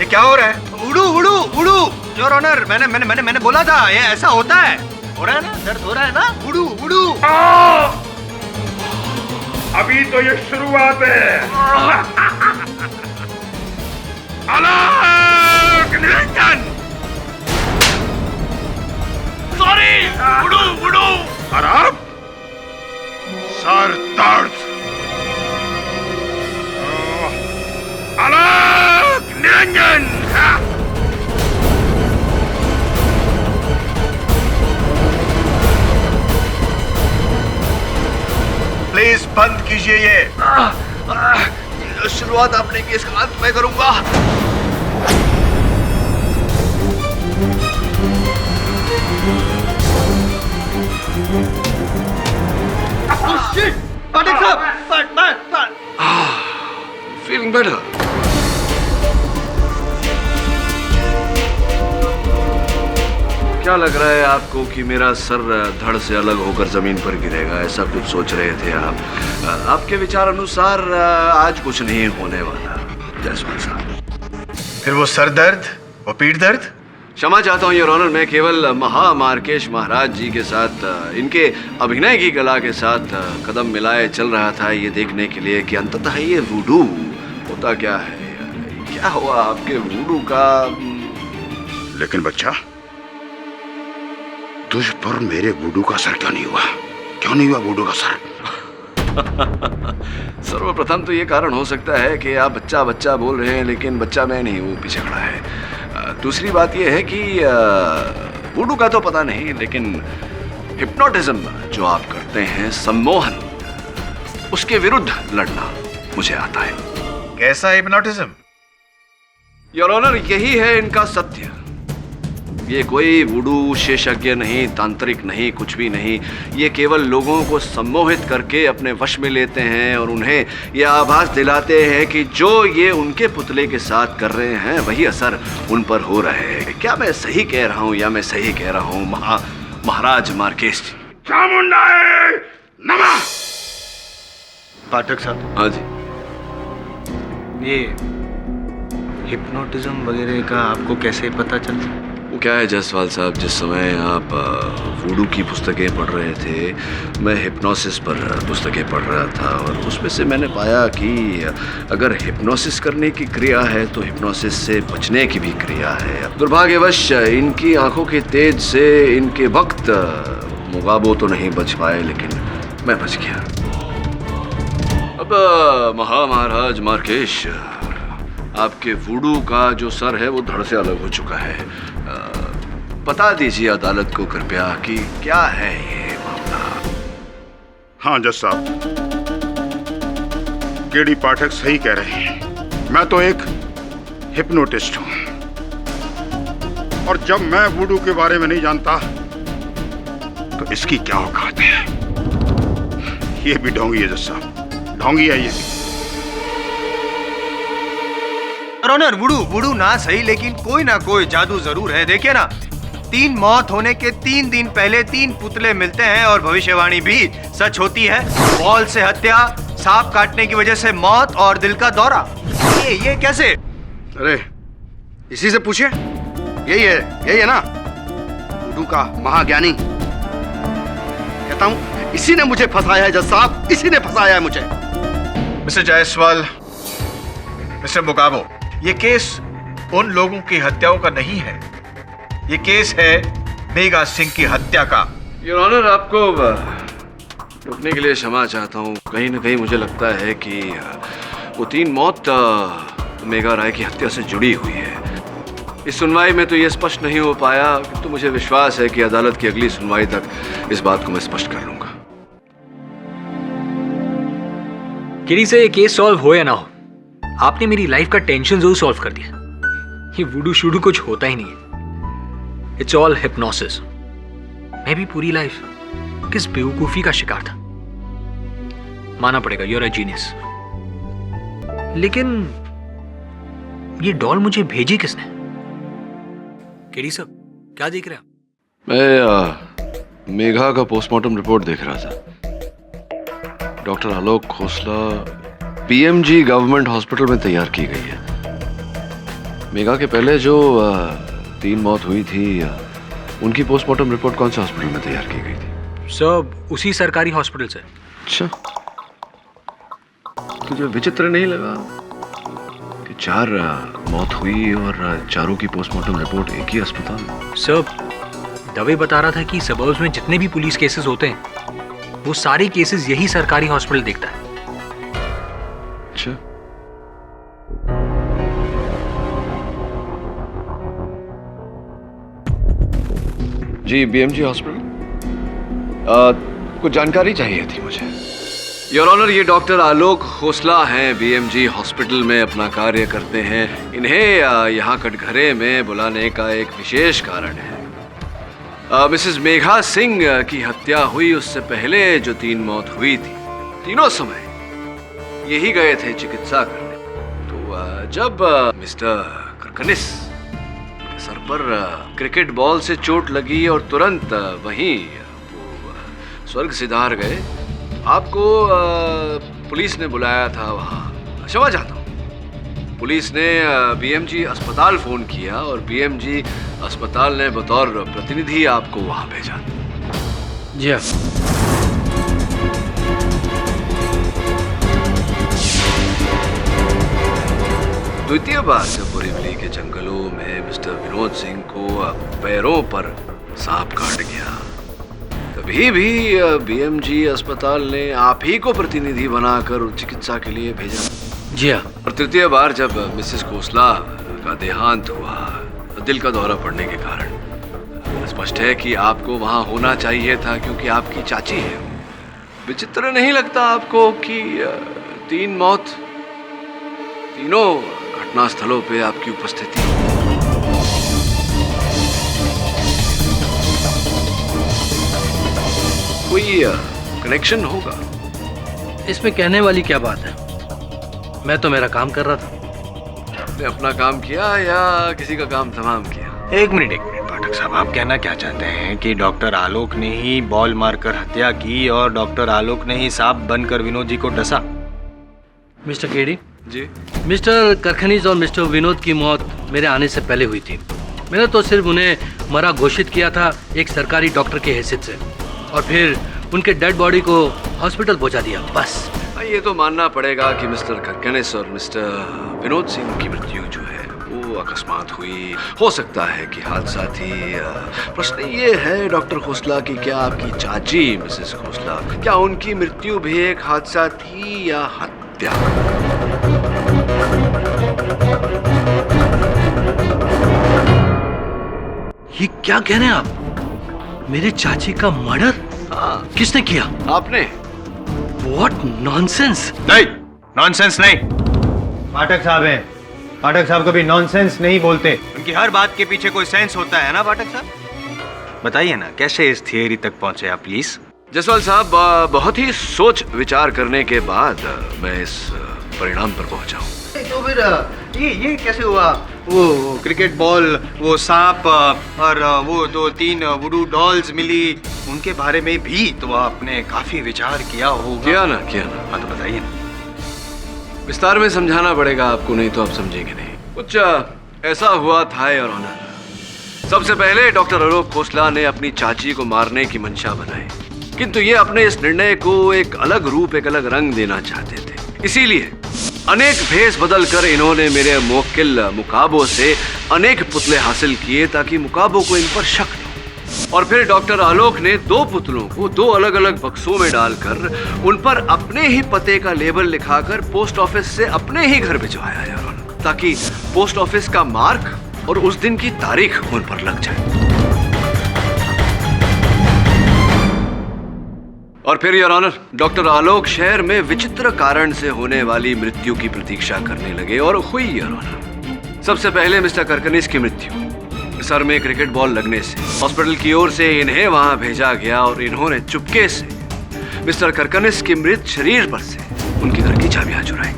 क्या हो रहा है? उड़ू उड़ू उड़ू योर ऑनर, मैंने बोला था ये ऐसा होता है। हो रहा है ना, दर्द हो रहा है ना? उड़ू उड़ू। अभी तो ये शुरुआत है। आलोक निरंजन, सॉरी, उड़ू उड़ू। और अब सर दर्द। आलोक निरंजन। प्लीज बंद कीजिए ये। शुरुआत अपने केस का अंत मैं करूंगा। पाठक साहब, फीलिंग बेटर। क्या लग रहा है आपको कि मेरा सर धड़ से अलग होकर जमीन पर गिरेगा? ऐसा कुछ सोच रहे थे आप? आपके विचार अनुसार आज कुछ नहीं होने वाला जायसवाल साहब। फिर वो सर दर्द, वो पीठ दर्द? क्षमा चाहता हूँ योर ऑनर, मैं केवल महामार्केश महाराज जी के साथ इनके अभिनय की कला के साथ कदम मिलाए चल रहा था, ये देखने के लिए कि अंततः ये वुडू होता क्या है। क्या हुआ आपके वुडू का? लेकिन बच्चा, तुझ पर मेरे वुडू का असर क्यों नहीं हुआ? क्यों नहीं हुआ वुडू का असर? सर्वप्रथम तो ये कारण हो सकता है कि आप बच्चा बच्चा बोल रहे हैं, लेकिन बच्चा मैं नहीं हूँ, पीछे खड़ा है। दूसरी बात यह है कि वुडू का तो पता नहीं, लेकिन हिप्नोटिज्म जो आप करते हैं, सम्मोहन, उसके विरुद्ध लड़ना मुझे आता है। कैसा हिप्नोटिज्म? योर ऑनर, यही है इनका सत्य। ये कोई वुडू विशेषज्ञ नहीं, तांत्रिक नहीं, कुछ भी नहीं। ये केवल लोगों को सम्मोहित करके अपने वश में लेते हैं और उन्हें यह आभास दिलाते हैं कि जो ये उनके पुतले के साथ कर रहे हैं वही असर उन पर हो रहा है। क्या मैं सही कह रहा हूँ या मैं सही कह रहा हूँ महाराज मार्केश जी? चामुंडाए नमः। पाठक साहब। हाँ जी। ये हिप्नोटिज्म वगैरह का आपको कैसे पता चला? वो क्या है जायसवाल साहब, जिस समय आप वुडू की पुस्तकें पढ़ रहे थे, मैं हिप्नोसिस पर पुस्तकें पढ़ रहा था और उसमें से मैंने पाया कि अगर हिप्नोसिस करने की क्रिया है तो हिप्नोसिस से बचने की भी क्रिया है। दुर्भाग्यवश इनकी आंखों के तेज से इनके वक्त मुगाबो तो नहीं बच पाए, लेकिन मैं बच गया। अब महाराज मार्केश, आपके वुडू का जो सर है वो धड़ से अलग हो चुका है। बता दीजिए अदालत को कृपया कि क्या है ये मामला। हाँ जज साहब, केडी पाठक सही कह रहे हैं। मैं तो एक हिप्नोटिस्ट हूं और जब मैं वुडू के बारे में नहीं जानता तो इसकी क्या औकात है। ये भी ढोंगी है जज साहब, ढोंगी है ये। ऑनर, वुडू ना सही, लेकिन कोई ना कोई जादू जरूर है। देखिए ना, 3 मौत होने के 3 दिन पहले 3 पुतले मिलते हैं और भविष्यवाणी भी सच होती है। बॉल से हत्या, सांप काटने की वजह से मौत और दिल का दौरा। ये कैसे? अरे इसी से पूछिए, यही है ना वुडू का महाज्ञानी। कहता हूं इसी ने मुझे फंसाया है जज साहब, इसी ने फंसाया है मुझे। मिस्टर जायसवाल, मिस्टर मुगाबो, ये केस उन लोगों की हत्याओं का नहीं है, ये केस है मेघा सिंह की हत्या का। योर ऑनर, आपको रुकने के लिए क्षमा चाहता हूँ। कहीं ना कहीं मुझे लगता है कि वो 3 मौत मेघा राय की हत्या से जुड़ी हुई है। इस सुनवाई में तो ये स्पष्ट नहीं हो पाया, तो मुझे विश्वास है कि अदालत की अगली सुनवाई तक इस बात को मैं स्पष्ट कर लूंगा। किरी से ये केस सॉल्व हो या ना हो, आपने मेरी लाइफ का टेंशन जरूर सॉल्व कर दिया। ये वुडू शुडू कुछ होता ही नहीं है, इट्स ऑल हिप्नोसिस। मैं भी पूरी लाइफ किस बेवकूफी का शिकार था। माना पड़ेगा, यू आर अ जीनियस। लेकिन ये डॉल मुझे भेजी किसने? केडी साहब, क्या देख रहे हैं? मैं मेघा का पोस्टमार्टम रिपोर्ट देख रहा था। डॉक्टर आलोक खोसला पीएमजी गवर्नमेंट हॉस्पिटल में तैयार की गई है। मेघा के पहले जो 3 मौत हुई थी, उनकी पोस्टमार्टम रिपोर्ट कौन से हॉस्पिटल में तैयार की गई थी? सब उसी सरकारी हॉस्पिटल से। अच्छा, तुझे विचित्र नहीं लगा कि 4 मौत हुई और चारों की पोस्टमार्टम रिपोर्ट एक ही अस्पताल में? सब दवे बता रहा था कि सबर्ब्स में जितने भी पुलिस केसेस होते हैं वो सारे केसेस यही सरकारी हॉस्पिटल देखता है। अच्छा, जी बीएमजी हॉस्पिटल, कुछ जानकारी चाहिए थी मुझे। योर ऑनर, ये डॉक्टर आलोक खोसला हैं, बीएमजी हॉस्पिटल में अपना कार्य करते हैं। इन्हें यहाँ कटघरे में बुलाने का एक विशेष कारण है। मिसेस मेघा सिंह की हत्या हुई उससे पहले जो 3 मौत हुई थी, तीनों समय यही गए थे चिकित्सा करने। तो जब मिस्टर करकनिस के सर पर क्रिकेट बॉल से चोट लगी और तुरंत वहीं वो स्वर्ग सिधार गए, आपको पुलिस ने बुलाया था वहाँ। क्षमा चाहता हूँ, पुलिस ने बीएमजी अस्पताल फोन किया और बीएमजी अस्पताल ने बतौर प्रतिनिधि आपको वहाँ भेजा। जी हाँ। द्वितीय बार जब बोरीवली के जंगलों में मिस्टर विनोद सिंह को पैरों पर सांप काट गया, तभी भी बीएमजी अस्पताल ने आप ही को प्रतिनिधि बनाकर चिकित्सा के लिए भेजा। जी हाँ। और तृतीय बार जब मिसेस खोसला का देहांत हुआ दिल का दौरा पड़ने के कारण, स्पष्ट है कि आपको वहां होना चाहिए था क्योंकि आपकी चाची है। विचित्र नहीं लगता आपको कि 3 मौत, तीनों घटना स्थलों पे आपकी उपस्थिति? कोई कनेक्शन होगा? इसमें कहने वाली क्या बात है, मैं तो मेरा काम कर रहा था। आपने अपना काम किया या किसी का काम तमाम किया? एक मिनट पाठक साहब, आप कहना क्या चाहते हैं कि डॉक्टर आलोक ने ही बॉल मारकर हत्या की और डॉक्टर आलोक ने ही सांप बनकर विनोद जी को डसा? मिस्टर केडी जी, मिस्टर करखनीज और मिस्टर विनोद की मौत मेरे आने से पहले हुई थी। मैंने तो सिर्फ उन्हें मरा घोषित किया था एक सरकारी डॉक्टर की हैसियत से, और फिर उनके डेड बॉडी को हॉस्पिटल पहुंचा दिया, बस। ये तो मानना पड़ेगा कि मिस्टर करकनिस और मिस्टर विनोद सिंह की मृत्यु जो है वो अकस्मात हुई। हो सकता है कि हादसा थी। प्रश्न ये है डॉक्टर खोसला की, क्या आपकी चाची मिसेस खोसला, क्या उनकी मृत्यु भी एक हादसा थी या हत्या? ये क्या कह रहे हैं आप? मेरे चाची का मर्डर? किसने किया? आपने। What nonsense? नहीं, नॉनसेंस नहीं। पाठक साहब हैं, पाठक साहब कभी नॉनसेंस नहीं बोलते। उनकी हर बात के पीछे कोई सेंस होता है ना पाठक साहब? बताइए ना, कैसे इस थियरी तक पहुंचे आप प्लीज? जसवाल साहब, बहुत ही सोच विचार करने के बाद मैं इस परिणाम पर पहुंचा हूँ। तो फिर ये कैसे हुआ? वो क्रिकेट बॉल, वो सांप और वो 2-3 वुडू डॉल्स मिली, उनके बारे में भी तो आपने काफी विचार किया होगा। किया ना। हाँ तो बताइए ना। विस्तार में समझाना पड़ेगा आपको, नहीं तो आप समझेंगे नहीं। कुछ ऐसा हुआ था योर ऑनर। सबसे पहले डॉक्टर आलोक खोसला ने अपनी चाची को मारने की मंशा बनाई, किंतु ये अपने इस निर्णय को एक अलग रूप, एक अलग रंग देना चाहते थे। इसीलिए अनेक भेष बदल कर इन्होंने मेरे मोक्किल मुकाबो से अनेक पुतले हासिल किए ताकि मुकाबो को इन पर शक न हो। और फिर डॉक्टर आलोक ने 2 पुतलों को 2 अलग अलग बक्सों में डालकर उन पर अपने ही पते का लेबल लिखाकर पोस्ट ऑफिस से अपने ही घर भिजवाया यार, ताकि पोस्ट ऑफिस का मार्क और उस दिन की तारीख उन पर लग जाए। और फिर योर ऑनर, डॉक्टर आलोक शहर में विचित्र कारण से होने वाली मृत्यु की प्रतीक्षा करने लगे और हुई योर ऑनर। सबसे पहले मिस्टर करकनिस की मृत्यु। सर में क्रिकेट बॉल लगने से हॉस्पिटल की ओर से इन्हें वहां भेजा गया और इन्होंने चुपके से मिस्टर करकनिस के मृत शरीर पर से उनके घर की चाबियां चुराई।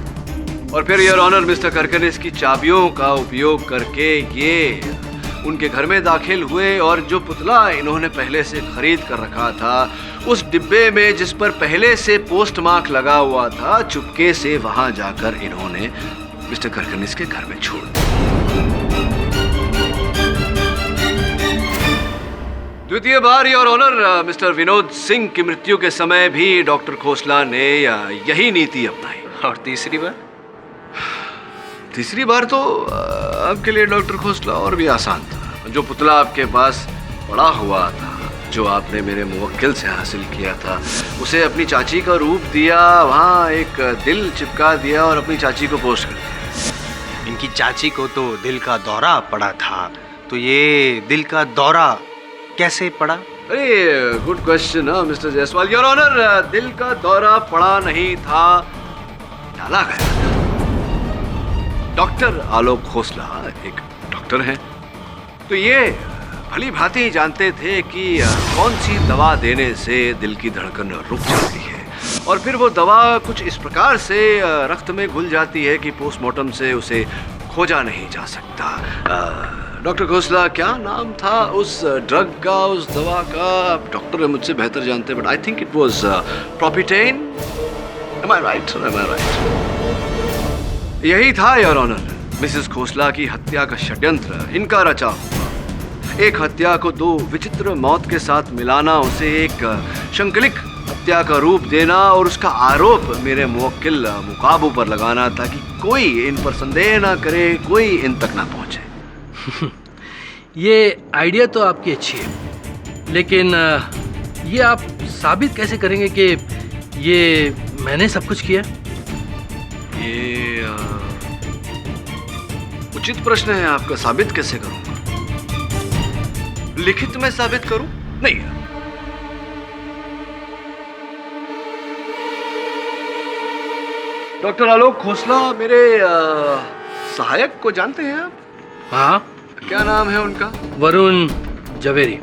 और फिर योर ऑनर, मिस्टर करकनिस की चाबियों का उपयोग करके ये उनके घर में दाखिल हुए और जो पुतला इन्होंने पहले से खरीद कर रखा था उस डिब्बे में जिस पर पहले से पोस्ट मार्क लगा हुआ था, चुपके से वहां जाकर इन्होंने मिस्टर करकनिस के घर में छोड़ दिया। द्वितीय बार your honour, mister Vinod Singh की मृत्यु के समय भी डॉक्टर खोसला ने यही नीति अपनाई। और तीसरी बार? तीसरी बार तो आपके लिए डॉक्टर खोसला और भी आसान था। जो पुतला आपके पास पड़ा हुआ था, जो आपने मेरे मुवक्किल से हासिल किया था, उसे अपनी चाची का रूप दिया, वहाँ एक दिल चिपका दिया और अपनी चाची को पोस्ट कर दिया। इनकी चाची को तो दिल का दौरा पड़ा था, तो ये दिल का दौरा कैसे पड़ा? अरे good question mister Jaiswal. Your honour, दिल का दौरा पड़ा नहीं था, डाला गया था। डॉक्टर आलोक खोसला एक डॉक्टर हैं, तो ये भली भांति जानते थे कि कौन सी दवा देने से दिल की धड़कन रुक जाती है, और फिर वो दवा कुछ इस प्रकार से रक्त में घुल जाती है कि पोस्टमार्टम से उसे खोजा नहीं जा सकता। डॉक्टर खोसला, क्या नाम था उस ड्रग का, उस दवा का? डॉक्टर मुझसे बेहतर जानते, but I think it was प्रोपिटेन। Am I right? Am I right? यही था योर ऑनर, मिसेस खोसला की हत्या का षड्यंत्र इनका रचा हुआ। एक हत्या को दो विचित्र मौत के साथ मिलाना, उसे एक शंकलिक हत्या का रूप देना और उसका आरोप मेरे मुवक्किल मुकाबू पर लगाना, ताकि कोई इन पर संदेह ना करे, कोई इन तक ना पहुंचे। ये आइडिया तो आपकी अच्छी है, लेकिन ये आप साबित कैसे करेंगे कि ये मैंने सब कुछ किया? ये उचित प्रश्न है आपका। साबित कैसे करूंगा? लिखित में साबित करूं? नहीं। डॉक्टर आलोक खोसला मेरे सहायक को जानते हैं आप? हाँ। क्या नाम है उनका? वरुण जवेरी।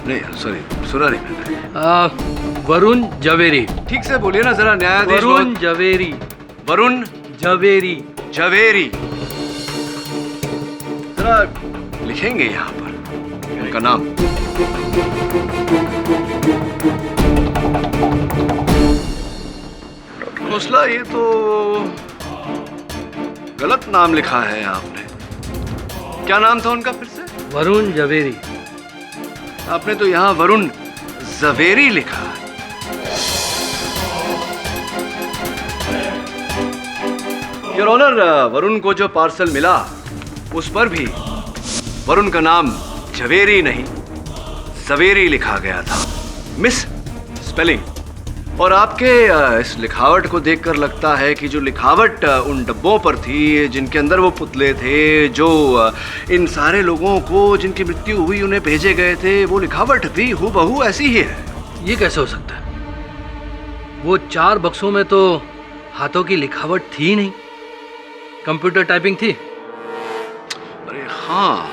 नहीं, सॉरी, सुना नहीं मैंने। वरुण जवेरी। ठीक से बोलिए ना जरा, न्यायाधीश। वरुण जवेरी। वरुण जवेरी। जवेरी। जरा लिखेंगे यहाँ पर उनका नाम। डॉक्टर खोसला, ये तो गलत नाम लिखा है आपने। क्या नाम था उनका फिर से? वरुण जवेरी। आपने तो यहाँ वरुण जवेरी लिखा है। योर ऑनर, वरुण को जो पार्सल मिला उस पर भी वरुण का नाम जवेरी नहीं, जवेरी लिखा गया था। Miss spelling. और आपके इस लिखावट को देखकर लगता है कि जो लिखावट उन डब्बों पर थी, जिनके अंदर वो पुतले थे, जो इन सारे लोगों को जिनकी मृत्यु हुई उन्हें भेजे गए थे, वो लिखावट भी हूबहू ऐसी ही है। ये कैसे हो सकता है? वो 4 बक्सों में तो हाथों की लिखावट थी ही नहीं, कंप्यूटर टाइपिंग थी। अरे हाँ,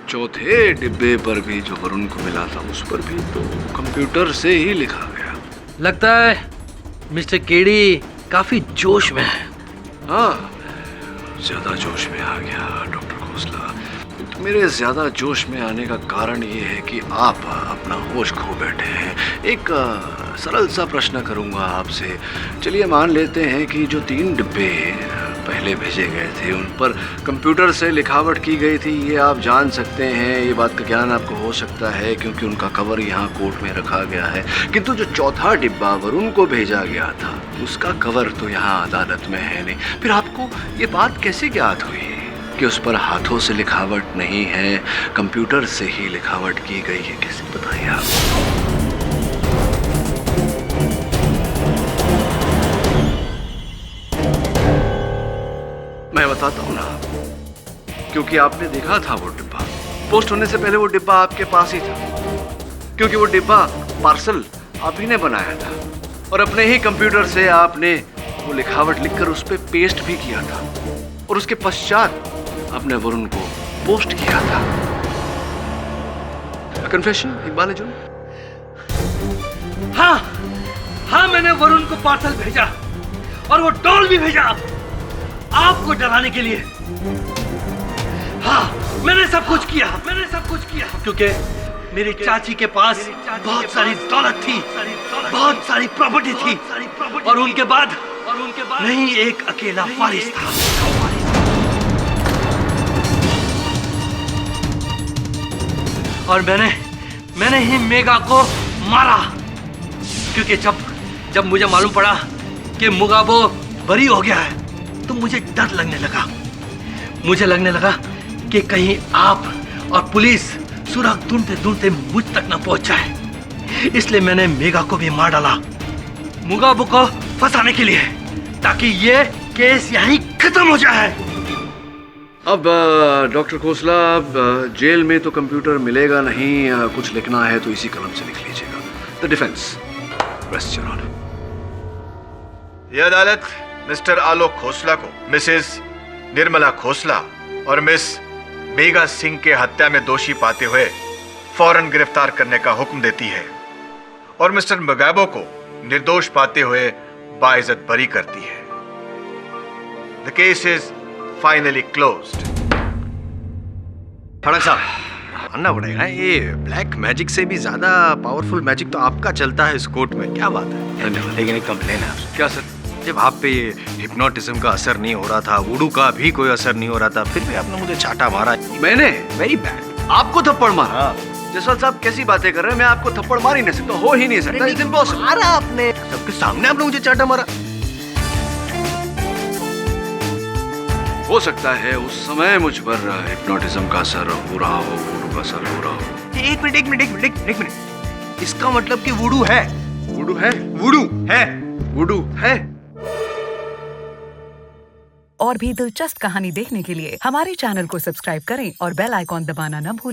चौथे डिब्बे पर भी जो वरुण को मिला था, उस पर भी तो कंप्यूटर से ही लिखा गया। लगता है मिस्टर केडी काफी जोश में है। हाँ, ज्यादा जोश में आ गया डॉक्टर खोसला। तो मेरे ज्यादा जोश में आने का कारण ये है कि आप अपना होश खो बैठे हैं। एक सरल सा प्रश्न करूंगा आपसे। चलिए मान लेते हैं कि जो 3 डिब्बे पहले भेजे गए थे उन पर कंप्यूटर से लिखावट की गई थी, ये आप जान सकते हैं, ये बात का ज्ञान आपको हो सकता है क्योंकि उनका कवर यहाँ कोर्ट में रखा गया है। किंतु जो चौथा डिब्बा वरुण को भेजा गया था, उसका कवर तो यहाँ अदालत में है नहीं। फिर आपको ये बात कैसे ज्ञात हुई कि उस पर हाथों से लिखावट नहीं है, कंप्यूटर से ही लिखावट की गई है? कैसे बताइए आप? मैं बताता हूँ ना, क्योंकि आपने देखा था वो डिब्बा। पोस्ट होने से पहले वो डिब्बा आपके पास ही था, क्योंकि वो डिब्बा पार्सल आप ही ने बनाया था और अपने ही कंप्यूटर से आपने वो लिखावट लिखकर उस पर पेस्ट भी किया था और उसके पश्चात आपने वरुण को पोस्ट किया था। कन्फेशन इकबाल अर्जुन? हाँ, हाँ, मैंने वरुण को पार्सल भेजा और वो डॉल भी भेजा आपको डराने के लिए। हाँ, मैंने सब कुछ किया, क्योंकि मेरी चाची के पास बहुत सारी दौलत थी, बहुत सारी प्रॉपर्टी थी, और उनके बाद नहीं एक अकेला वारिस था। और मैंने ही मेगा को मारा, क्योंकि जब मुझे मालूम पड़ा कि मुगाबो बरी हो गया है तो मुझे डर लगने लगा। मुझे लगने लगा कि कहीं आप और पुलिस सुराग ढूंढते ढूंढते मुझ तक न पहुंच जाए, इसलिए मैंने मेगा को भी मार डाला मुगाबो को फंसाने के लिए, ताकि ये केस यहीं खत्म हो जाए। अब डॉक्टर खोसला, अब जेल में तो कंप्यूटर मिलेगा नहीं, कुछ लिखना है तो इसी कलम से लिख लीजिएगा। The defence rest your honour. यह अदालत मिस्टर आलोक खोसला को मिसेस निर्मला खोसला और मिस मेगा सिंह के हत्या में दोषी पाते हुए फौरन गिरफ्तार करने का हुक्म देती है और मिस्टर मुगाबो को निर्दोष पाते हुए बाइज्जत बरी करती है। The case is finally closed. फड़क साहब, मानना पड़ेगा, ये ब्लैक मैजिक से भी ज्यादा पावरफुल मैजिक तो आपका चलता है इस कोर्ट में। क्या बात है? लेकिन एक कंप्लेन है। क्या सर? जब आप पे ये हिप्नोटिज्म का असर नहीं हो रहा था, वुडू का भी कोई असर नहीं हो रहा था, फिर भी आपने मुझे चाटा मारा। मैंने? Very bad. आपको थप्पड़ मारा? जसवाल साहब कैसी बातें कर रहे हैं? मैं आपको थप्पड़ मार ही नहीं सकता, हो ही नहीं सकता। It's impossible. मारा आपने, सबके सामने आपने मुझे चाटा मारा। हो सकता है उस समय मुझ पर हिप्नोटिज्म का असर हो रहा हो, वुडू का असर हो रहा हो। एक मिनट, इसका मतलब कि वुडू है। वुडू है? वुडू है। वुडू है। और भी दिलचस्प कहानी देखने के लिए हमारे चैनल को सब्सक्राइब करें और बेल आइकॉन दबाना न भूलें।